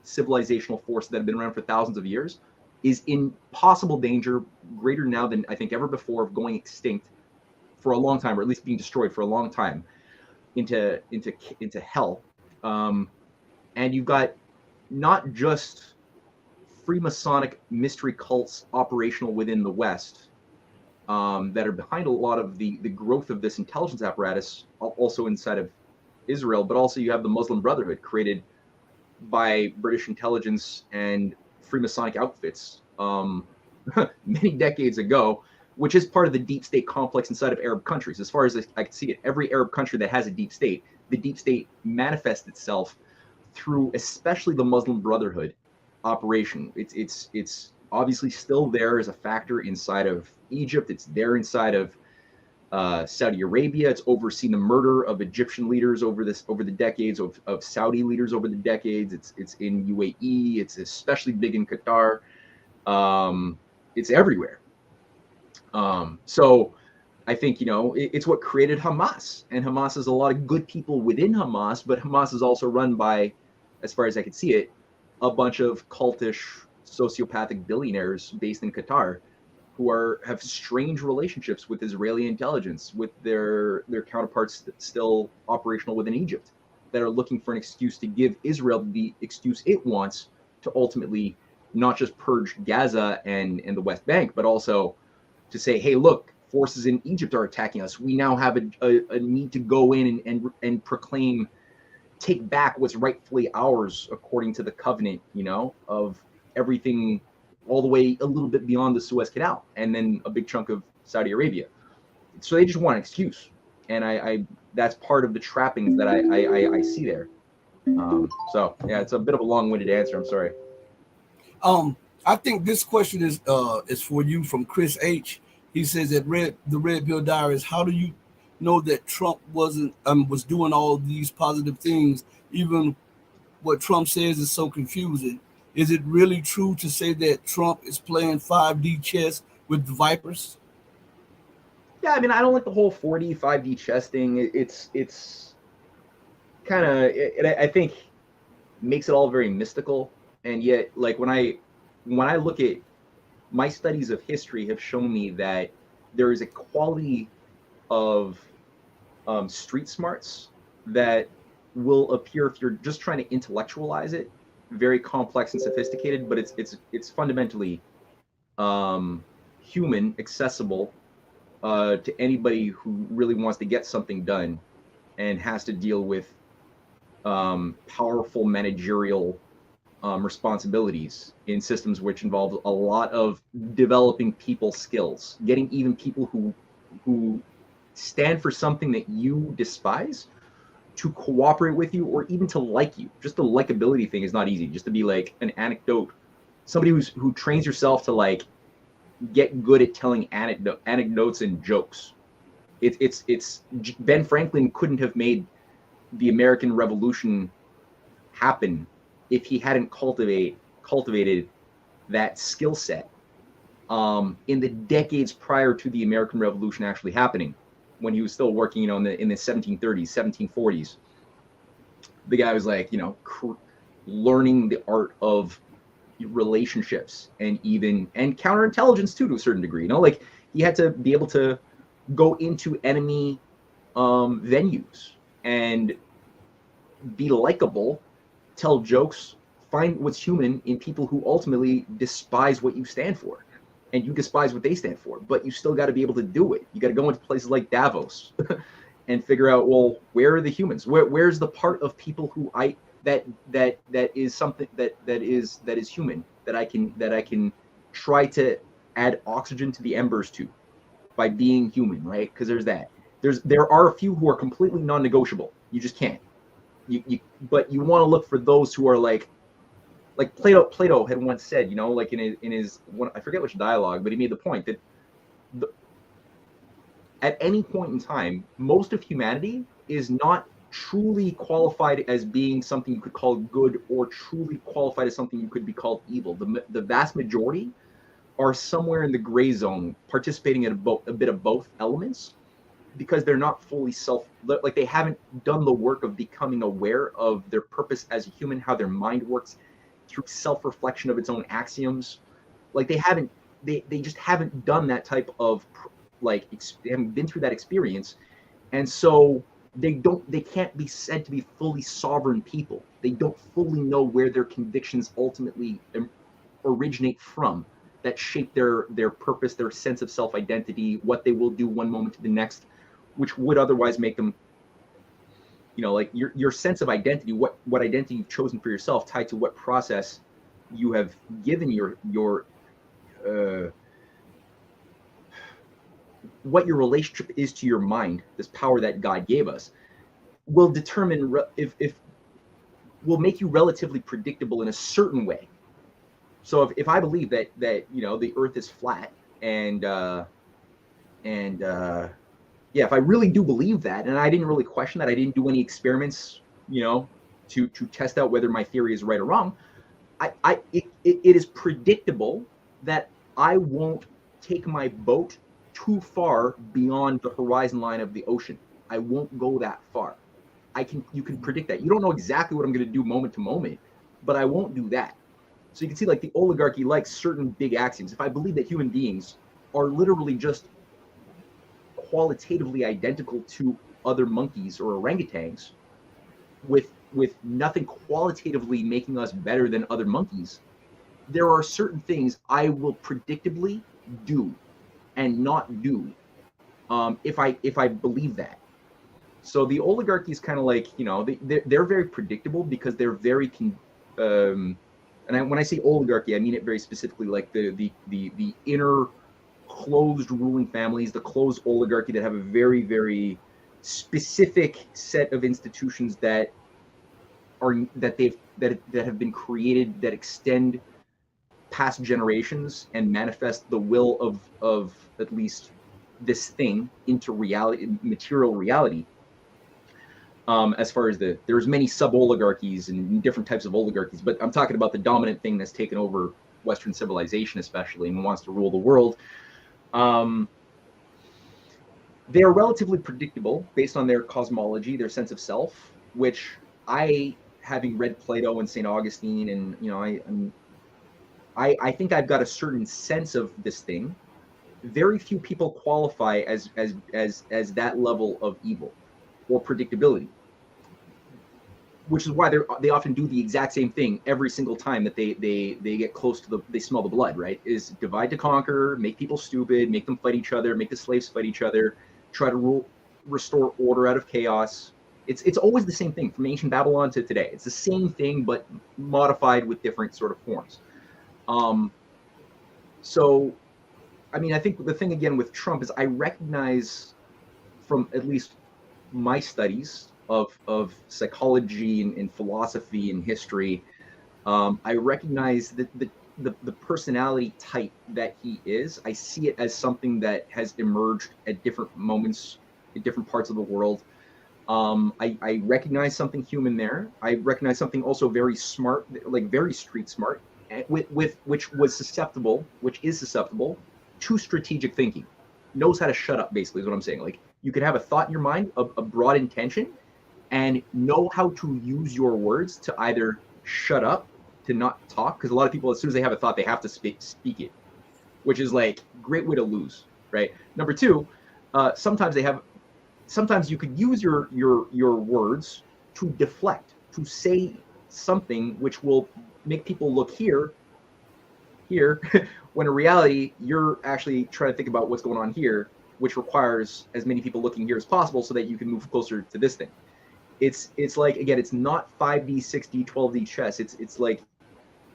civilizational forces that have been around for thousands of years is in possible danger, greater now than I think ever before, of going extinct for a long time, or at least being destroyed for a long time into hell. And you've got not just Freemasonic mystery cults operational within the West that are behind a lot of the growth of this intelligence apparatus, also inside of Israel, but also you have the Muslim Brotherhood created by British intelligence and Freemasonic outfits many decades ago, which is part of the deep state complex inside of Arab countries. As far as I can see it, every Arab country that has a deep state, the deep state manifests itself through especially the Muslim Brotherhood operation. It's obviously still there as a factor inside of Egypt. It's there inside of Saudi Arabia. It's overseen the murder of Egyptian leaders over the decades, of Saudi leaders over the decades. It's in UAE. It's especially big in Qatar. It's everywhere. So I think, it's what created Hamas, and Hamas has a lot of good people within Hamas, but Hamas is also run by, as far as I can see it, a bunch of cultish sociopathic billionaires based in Qatar who have strange relationships with Israeli intelligence, with their counterparts still operational within Egypt, that are looking for an excuse to give Israel the excuse it wants to ultimately not just purge Gaza and the West Bank, but also to say, hey, look, forces in Egypt are attacking us. We now have a need to go in and proclaim, take back what's rightfully ours according to the covenant, of everything all the way a little bit beyond the Suez Canal, and then a big chunk of Saudi Arabia. So they just want an excuse, and I that's part of the trappings that I see there. So yeah, it's a bit of a long-winded answer. I'm sorry. I think this question is for you, from Chris H. He says that the Red Pill Diaries, how do you know that Trump was doing all these positive things? Even what Trump says is so confusing. Is it really true to say that Trump is playing 5D chess with the Vipers? Yeah, I mean, I don't like the whole 4D, 5D chess thing. It's kind of, I think, makes it all very mystical. And yet, like, when I look at my studies of history, have shown me that there is a quality of street smarts that will appear, if you're just trying to intellectualize it, very complex and sophisticated, but it's fundamentally human, accessible to anybody who really wants to get something done and has to deal with powerful managerial responsibilities in systems which involve a lot of developing people skills, getting even people who stand for something that you despise to cooperate with you, or even to like you. Just the likability thing is not easy. Just to be like an anecdote, somebody who trains yourself to like get good at telling anecdotes and jokes. It's Ben Franklin couldn't have made the American Revolution happen if he hadn't cultivated that skill set in the decades prior to the American Revolution actually happening, when he was still working, in the 1730s, 1740s. The guy was like, learning the art of relationships and counterintelligence too, to a certain degree. Like, he had to be able to go into enemy venues and be likable, tell jokes, find what's human in people who ultimately despise what you stand for, and you despise what they stand for, but you still got to be able to do it. You got to go into places like Davos and figure out, well, where are the humans? Where's the part of people who that is something that is human, that I can try to add oxygen to the embers to by being human, right? Because there are a few who are completely non-negotiable. You just can't. But you want to look for those who are like Plato had once said, like in his one, I forget which dialogue, but he made the point that at any point in time, most of humanity is not truly qualified as being something you could call good, or truly qualified as something you could be called evil. The vast majority are somewhere in the gray zone, participating in a bit of both elements, because they're not fully like they haven't done the work of becoming aware of their purpose as a human, how their mind works through self-reflection of its own axioms. Like they just haven't done that type of, like, they haven't been through that experience, and so they can't be said to be fully sovereign people. They don't fully know where their convictions ultimately originate from, that shape their purpose, their sense of self-identity, what they will do one moment to the next, which would otherwise make them like your sense of identity, what identity you've chosen for yourself, tied to what process you have given your what your relationship is to your mind, this power that God gave us, will determine if will make you relatively predictable in a certain way. So if I believe that the earth is flat and if I really do believe that, and I didn't really question that, I didn't do any experiments, to test out whether my theory is right or wrong, it is predictable that I won't take my boat too far beyond the horizon line of the ocean. I won't go that far. You can predict that. You don't know exactly what I'm going to do moment to moment, but I won't do that. So you can see, like, the oligarchy likes certain big axioms. If I believe that human beings are literally just qualitatively identical to other monkeys or orangutans, with nothing qualitatively making us better than other monkeys, there are certain things I will predictably do and not do if I believe that. So the oligarchy is kind of like, they're very predictable because they're very when I say oligarchy, I mean it very specifically, like the inner closed ruling families, the closed oligarchy that have a very, very specific set of institutions that have been created, that extend past generations and manifest the will of at least this thing into reality, material reality. As far as there's many sub-oligarchies and different types of oligarchies, but I'm talking about the dominant thing that's taken over Western civilization, especially, and wants to rule the world. They are relatively predictable based on their cosmology, their sense of self, which I, having read Plato and St. Augustine, and I think I've got a certain sense of this thing. Very few people qualify as that level of evil or predictability, which is why they often do the exact same thing every single time that they get close to they smell the blood, right? Is divide to conquer, make people stupid, make them fight each other, make the slaves fight each other, try to restore order out of chaos. It's always the same thing from ancient Babylon to today. It's the same thing, but modified with different sort of forms. So, I mean, I think the thing again with Trump is I recognize from at least my studies of psychology and philosophy and history, I recognize that the personality type that he is, I see it as something that has emerged at different moments in different parts of the world. I recognize something human there. I recognize something also very smart, like very street smart, which is susceptible to strategic thinking. Knows how to shut up, basically, is what I'm saying. Like, you could have a thought in your mind, a broad intention, and know how to use your words to either shut up, to not talk, because a lot of people, as soon as they have a thought, they have to speak it, which is like great way to lose, right? Number two, sometimes you could use your words to deflect, to say something which will make people look here, when in reality, you're actually trying to think about what's going on here, which requires as many people looking here as possible so that you can move closer to this thing. It's like, again, it's not 5D, 6D, 12D chess. It's like,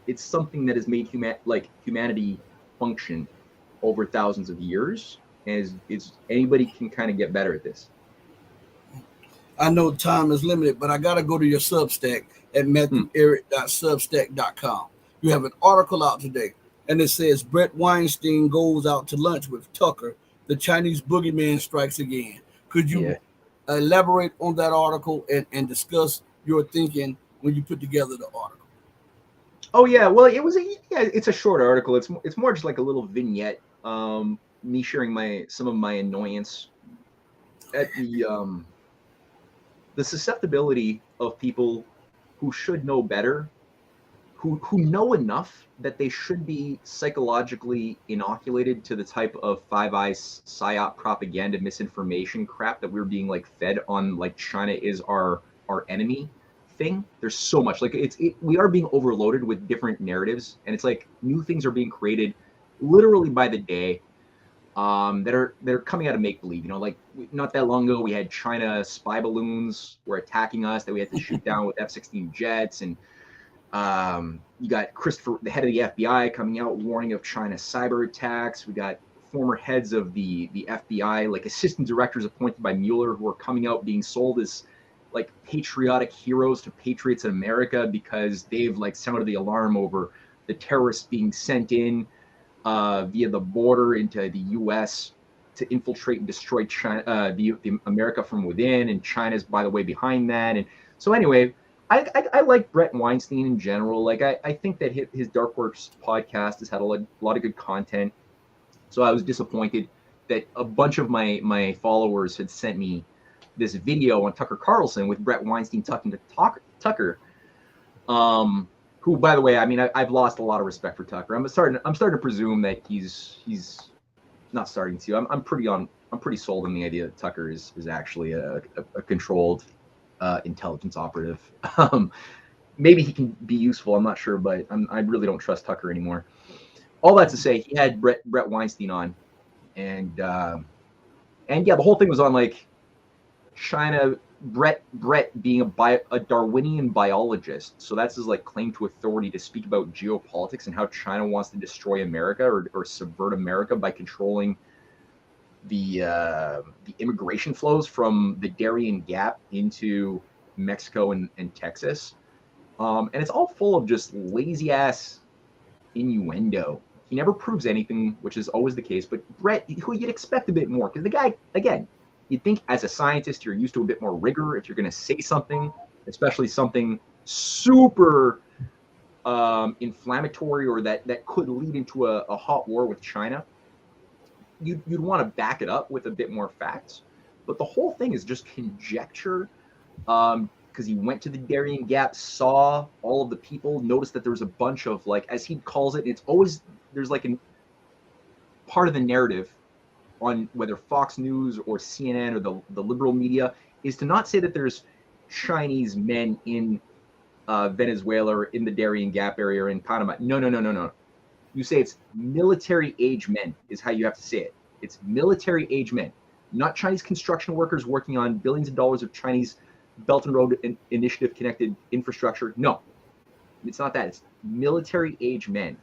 it's something that has made humanity function over thousands of years, and it's anybody can kind of get better at this. I know time is limited, but I got to go to your Substack at MatthewEhret.substack.com. You have an article out today, and it says Brett Weinstein goes out to lunch with Tucker. The Chinese boogeyman strikes again. Could you elaborate on that article and discuss your thinking when you put together the article? Oh yeah, well, it's a short article. It's more just like a little vignette, me sharing some of my annoyance at the susceptibility of people who should know better, who know enough that they should be psychologically inoculated to the type of Five Eyes psyop propaganda misinformation crap that we're being like fed on, like China is our enemy thing. There's so much, like we are being overloaded with different narratives, and it's like new things are being created literally by the day. that are coming out of make believe. You know, like not that long ago we had China spy balloons were attacking us that we had to shoot down with F-16 jets, and you got Christopher, the head of the FBI, coming out warning of China cyber attacks. We got former heads of the FBI, like assistant directors appointed by Mueller, who are coming out being sold as like patriotic heroes to patriots in America because they've like sounded the alarm over the terrorists being sent in via the border into the U.S. to infiltrate and destroy China, the America from within, and China's, by the way, behind that. And so anyway, I like Brett Weinstein in general. Like I think that his Dark Horse podcast has had a lot of good content. So I was disappointed that a bunch of my followers had sent me this video on Tucker Carlson with Brett Weinstein talking to Tucker, who, by the way, I mean, I've lost a lot of respect for Tucker. I'm starting to presume that he's not starting to. I'm pretty sold on the idea that Tucker is actually a controlled intelligence operative. Maybe he can be useful. I'm not sure, but I really don't trust Tucker anymore. All that to say, he had Brett Weinstein on, and yeah, the whole thing was on like China. Brett being a Darwinian biologist, so that's his like claim to authority to speak about geopolitics and how China wants to destroy America or subvert America by controlling the immigration flows from the Darien Gap into Mexico and Texas, and it's all full of just lazy ass innuendo. He never proves anything, which is always the case. But Brett, who you'd expect a bit more, because the guy, again, you'd think as a scientist you're used to a bit more rigor if you're going to say something, especially something super inflammatory or that could lead into a hot war with China. You'd want to back it up with a bit more facts. But the whole thing is just conjecture, because he went to the Darien Gap, saw all of the people, noticed that there was a bunch of, like, as he calls it, it's always, there's like a part of the narrative on whether Fox News or CNN or the liberal media is to not say that there's Chinese men in Venezuela or in the Darien Gap area or in Panama. No. You say it's military age men is how you have to say it. It's military age men, not Chinese construction workers working on billions of dollars of Chinese Belt and Road Initiative connected infrastructure. No, it's not that. It's military age men.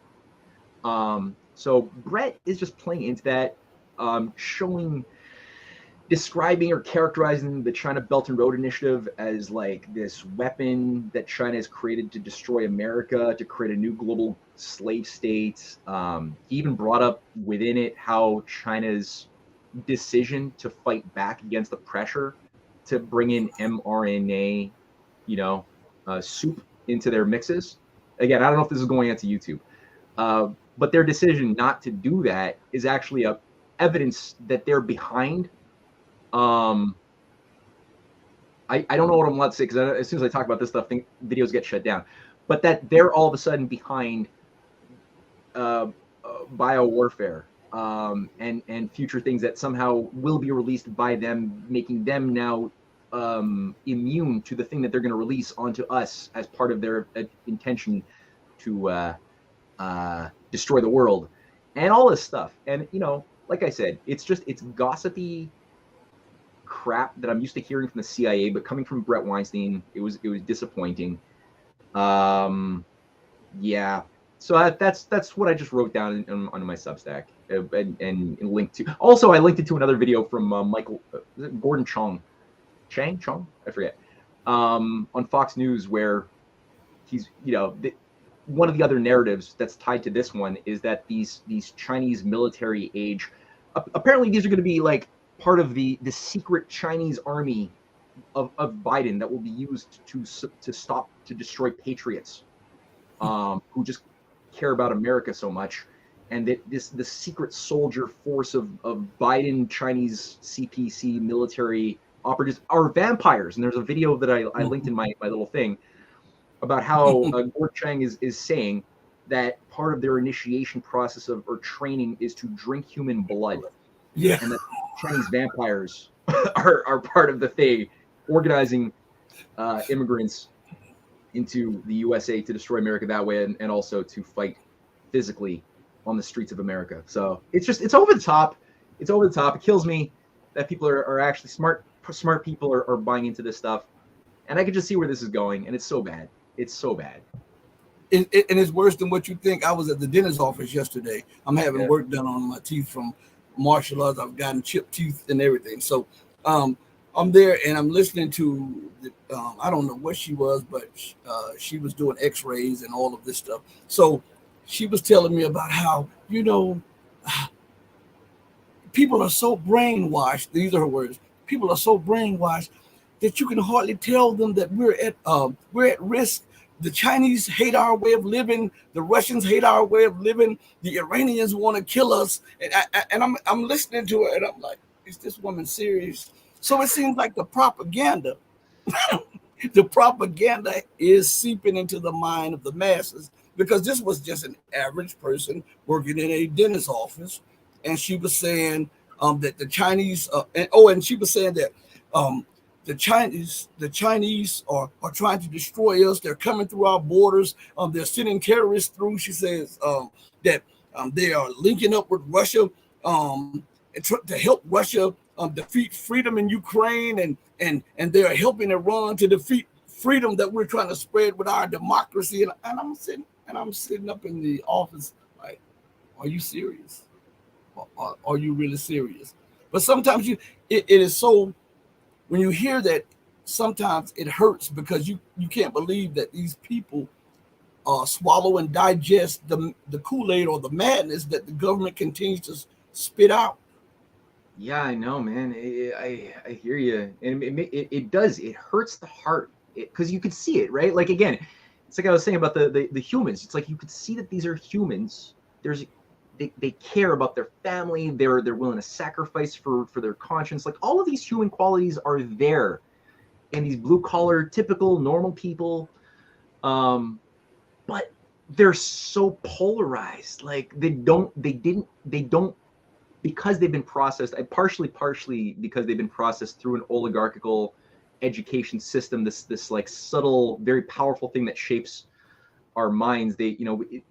So Brett is just playing into that, describing or characterizing the China Belt and Road Initiative as like this weapon that China has created to destroy America, to create a new global slave state. He even brought up within it how China's decision to fight back against the pressure to bring in mRNA, soup into their mixes. Again, I don't know if this is going into YouTube, but their decision not to do that is actually a evidence that they're behind. I don't know what I'm allowed to say, because as soon as I talk about this stuff, videos get shut down. But that they're all of a sudden behind biowarfare and future things that somehow will be released by them, making them now immune to the thing that they're going to release onto us as part of their intention to destroy the world and all this stuff. And, like I said, it's gossipy crap that I'm used to hearing from the CIA, but coming from Brett Weinstein, it was disappointing. Yeah. So that's what I just wrote down on my Substack and linked to. Also, I linked it to another video from Michael Gordon Chong, I forget, on Fox News, where he's one of the other narratives that's tied to this one is that these Chinese military age, apparently these are going to be like part of the secret Chinese army of Biden that will be used to destroy patriots who just care about America so much, and that the secret soldier force of Biden Chinese CPC military operatives are vampires. And there's a video that I linked in my little thing about how Gordon Chang is saying that part of their initiation process or training is to drink human blood. Yeah. And that Chinese vampires are part of the thing, organizing immigrants into the USA to destroy America that way, and also to fight physically on the streets of America. So it's over the top. It's over the top. It kills me that people are actually smart people are buying into this stuff. And I can just see where this is going, and it's so bad. It's so bad. And it's worse than what you think. I was at the dentist's office yesterday. I'm having work done on my teeth from martial arts. I've gotten chipped teeth and everything. So I'm there and I'm listening to, I don't know what she was, but she was doing x-rays and all of this stuff. So she was telling me about how, people are so brainwashed. These are her words. People are so brainwashed that you can hardly tell them that we're at risk. The Chinese hate our way of living. The Russians hate our way of living. The Iranians want to kill us. And I'm listening to her, and I'm like, is this woman serious? So it seems like the propaganda is seeping into the mind of the masses, because this was just an average person working in a dentist's office, and she was saying that the Chinese and she was saying that the Chinese are trying to destroy us. They're coming through our borders. They're sending terrorists through. She says that they are linking up with Russia to help Russia defeat freedom in Ukraine, and they are helping Iran to defeat freedom that we're trying to spread with our democracy. And I'm sitting up in the office like, are you serious? Are you really serious? But sometimes it is so. When you hear that, sometimes it hurts, because you can't believe that these people swallow and digest the Kool-Aid or the madness that the government continues to spit out. Yeah, I know, man. I hear you, and it does. It hurts the heart, because you could see it, right? Like, again, it's like I was saying about the humans. It's like you could see that these are humans. They care about their family. They're willing to sacrifice for their conscience. Like, all of these human qualities are there in these blue collar, typical, normal people. But they're so polarized. Like, they don't, because they've been processed, partially because they've been processed through an oligarchical education system, this like subtle, very powerful thing that shapes our minds.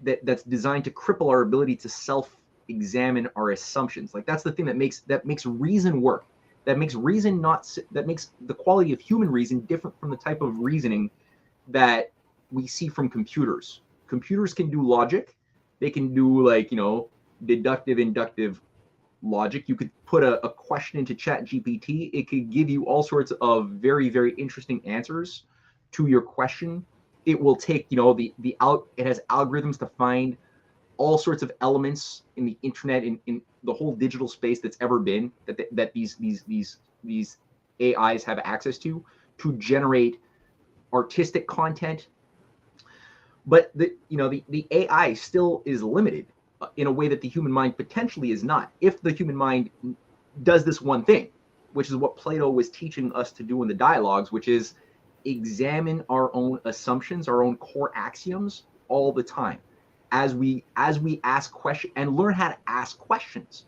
That's designed to cripple our ability to self-examine our assumptions. Like, that's the thing that makes reason work. That makes the quality of human reason different from the type of reasoning that we see from computers. Computers can do logic. They can do, like, deductive, inductive logic. You could put a question into ChatGPT. It could give you all sorts of very, very interesting answers to your question. It will take, it has algorithms to find all sorts of elements in the internet, in the whole digital space that's ever been, that these AIs have access to generate artistic content. But the AI still is limited in a way that the human mind potentially is not. If the human mind does this one thing, which is what Plato was teaching us to do in the dialogues, which is examine our own assumptions, our own core axioms all the time, as we ask questions and learn how to ask questions.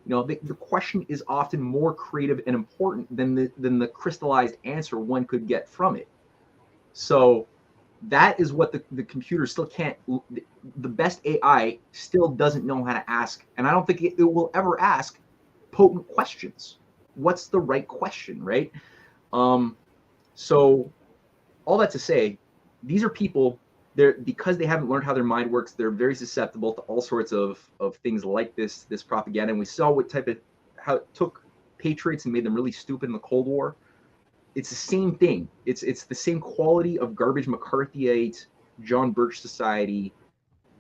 The question is often more creative and important than the crystallized answer one could get from it. So that is what the computer still can't. The best AI still doesn't know how to ask, and I don't think it will ever ask potent questions. What's the right question, right? So all that to say, these are people, because they haven't learned how their mind works, they're very susceptible to all sorts of things like this propaganda. And we saw how it took patriots and made them really stupid in the Cold War. It's the same thing. It's the same quality of garbage McCarthyite, John Birch Society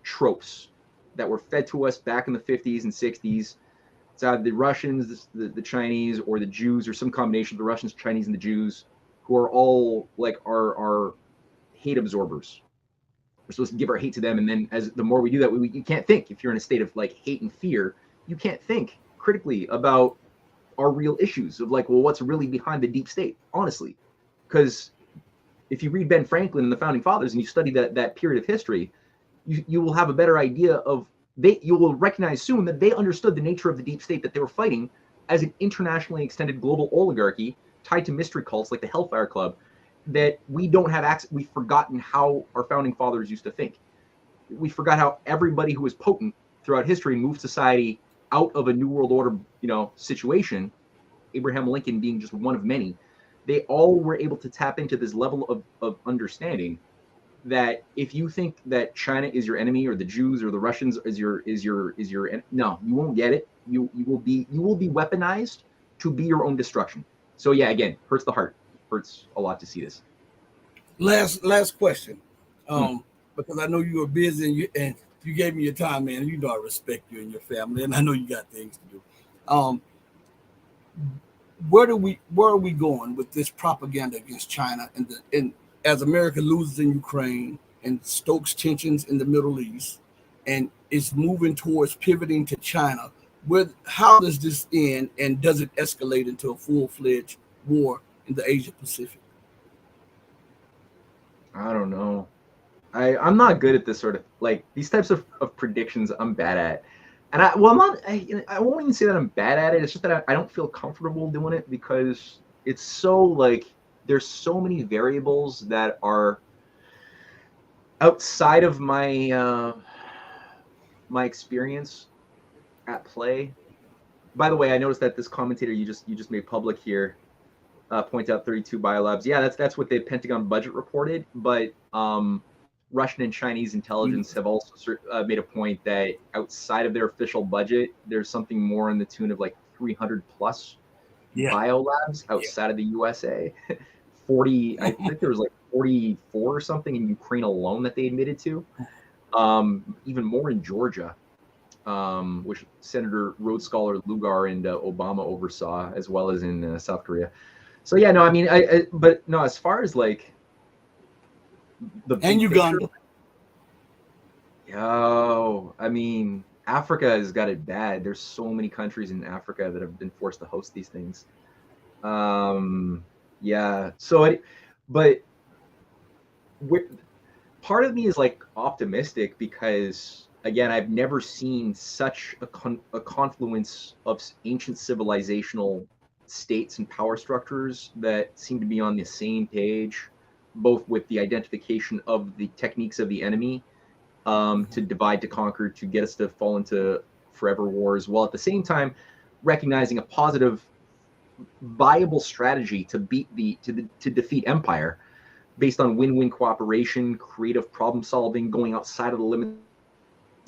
tropes that were fed to us back in the 50s and 60s. It's either the Russians, the Chinese, or the Jews, or some combination of the Russians, Chinese, and the Jews, who are all like our hate absorbers. We're supposed to give our hate to them, and then the more we do that, you can't think. If you're in a state of like hate and fear, you can't think critically about our real issues of like, well, what's really behind the deep state, honestly. Because if you read Ben Franklin and the Founding Fathers and you study that period of history, you will have a better idea of, you will recognize soon that they understood the nature of the deep state that they were fighting as an internationally extended global oligarchy tied to mystery cults like the Hellfire Club, that we don't have access. We've forgotten how our founding fathers used to think. We forgot how everybody who was potent throughout history moved society out of a New World Order, situation, Abraham Lincoln being just one of many, they all were able to tap into this level of understanding that if you think that China is your enemy or the Jews or the Russians no, you won't get it. You will be weaponized to be your own destruction. So yeah, again, hurts the heart. Hurts a lot to see this. Last question, because I know you were busy and you gave me your time, man. You know I respect you and your family, and I know you got things to do. Where are we going with this propaganda against China and as America loses in Ukraine and stokes tensions in the Middle East and is moving towards pivoting to China? How does this end, and does it escalate into a full-fledged war in the Asia Pacific? I don't know. I'm not good at this sort of these types of predictions. I'm bad at. And I won't even say that I'm bad at it. It's just that I don't feel comfortable doing it because it's so there's so many variables that are outside of my my experience at play. By the way, I noticed that this commentator you just made public here points out 32 biolabs. Yeah, that's what the Pentagon budget reported, but Russian and Chinese intelligence have also made a point that outside of their official budget, there's something more in the tune of 300 plus biolabs outside of the USA. 40, I think there was 44 or something in Ukraine alone that they admitted to. Even more in Georgia, which Senator Rhodes Scholar Lugar and Obama oversaw, as well as in South Korea. So yeah, no, I mean, but no, as far as the and Uganda. I mean, Africa has got it bad. There's so many countries in Africa that have been forced to host these things. Yeah. So, part of me is optimistic because again, I've never seen such a confluence of ancient civilizational states and power structures that seem to be on the same page, both with the identification of the techniques of the enemy to divide, to conquer, to get us to fall into forever wars, while at the same time recognizing a positive, viable strategy to defeat empire based on win-win cooperation, creative problem solving, going outside of the limits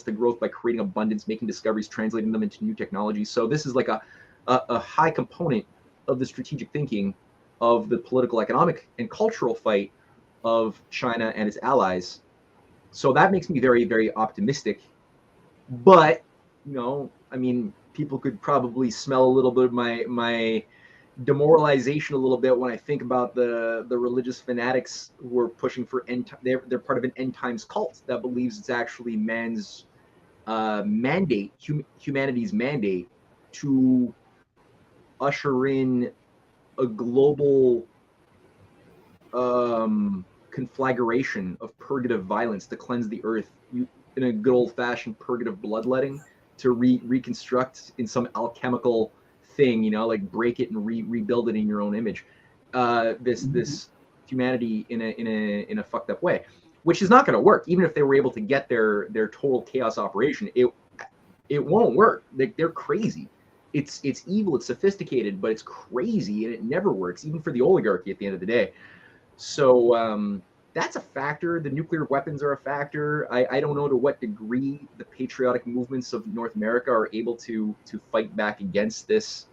of growth by creating abundance, making discoveries, translating them into new technologies. So this is a high component of the strategic thinking of the political, economic, and cultural fight of China and its allies. So that makes me very, very optimistic. But, I mean, people could probably smell a little bit of my demoralization a little bit when I think about the religious fanatics who are pushing for they're part of an end times cult that believes it's actually man's mandate, humanity's mandate to usher in a global conflagration of purgative violence to cleanse the earth in a good old-fashioned purgative bloodletting to reconstruct in some alchemical thing, break it and rebuild it in your own image. This humanity in a fucked up way, which is not going to work. Even if they were able to get their total chaos operation, it won't work. They're crazy. It's evil, it's sophisticated, but it's crazy, and it never works, even for the oligarchy at the end of the day. So that's a factor. The nuclear weapons are a factor. I don't know to what degree the patriotic movements of North America are able to fight back against this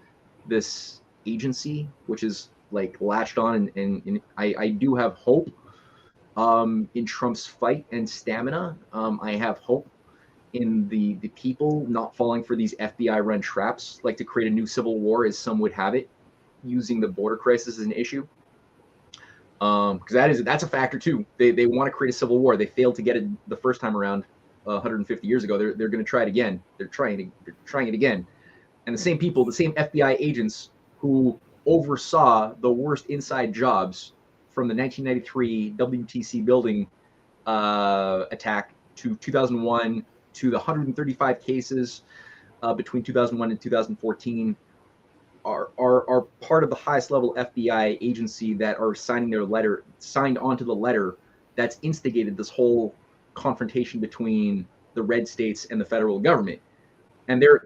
agency, which is latched on, and I do have hope in Trump's fight and stamina. I have hope in the people not falling for these FBI-run traps, to create a new civil war, as some would have it, using the border crisis as an issue. Because that's a factor too. They want to create a civil war. They failed to get it the first time around 150 years ago. They're going to try it again. They're trying it again. And the same people, the same FBI agents who oversaw the worst inside jobs from the 1993 WTC building attack to 2001 to the 135 cases between 2001 and 2014 are part of the highest level FBI agency that are signed onto the letter that's instigated this whole confrontation between the red states and the federal government. and they're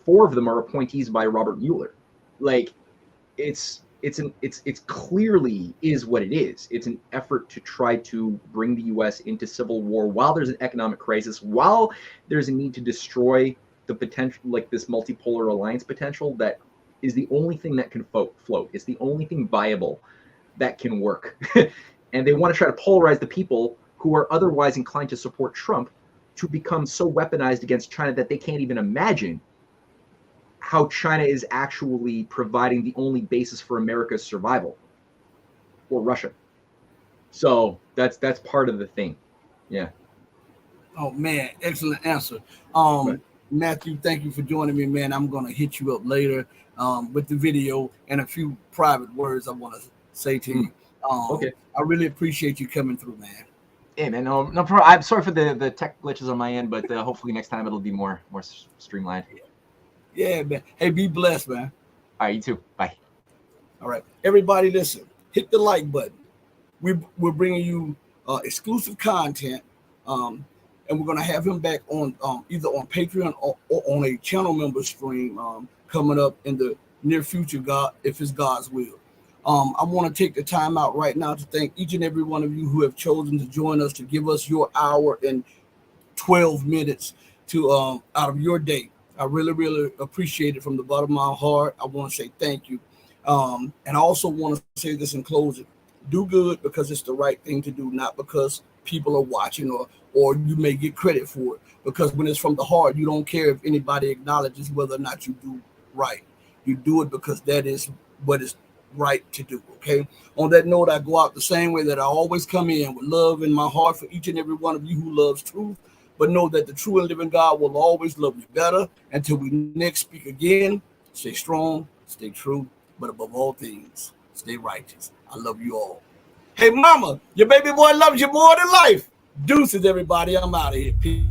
4 of them are appointees by Robert Mueller. Like, it's clearly is what it is. It's an effort to try to bring the U.S. into civil war while there's an economic crisis, while there's a need to destroy the potential, like this multipolar alliance potential that is the only thing that can float. It's the only thing viable that can work. And they want to try to polarize the people who are otherwise inclined to support Trump to become so weaponized against China that they can't even imagine how China is actually providing the only basis for America's survival, or Russia. So that's part of the thing. Yeah. Oh man, excellent answer. Right. Matthew, thank you for joining me, man. I'm gonna hit you up later with the video and a few private words I want to say to you. Okay. I really appreciate you coming through, man. Yeah, man. No problem. I'm sorry for the tech glitches on my end, but hopefully next time it'll be more streamlined. Yeah, man. Hey, be blessed, man. All right, you too. Bye. All right, everybody, listen. Hit the like button. We're bringing you exclusive content, and we're gonna have him back on either on Patreon or on a channel member stream coming up in the near future, God, if it's God's will. I want to take the time out right now to thank each and every one of you who have chosen to join us, to give us your hour and 12 minutes to out of your day. I really, really appreciate it from the bottom of my heart. I want to say thank you. And I also want to say this in closing. Do good because it's the right thing to do, not because people are watching or you may get credit for it. Because when it's from the heart, you don't care if anybody acknowledges whether or not you do right. You do it because that is what is right to do. Okay. On that note, I go out the same way that I always come in, with love in my heart for each and every one of you who loves truth. But know that the true and living God will always love you better. Until we next speak again, stay strong, stay true, but above all things, stay righteous. I love you all. Hey, mama, your baby boy loves you more than life. Deuces, everybody. I'm out of here. Peace.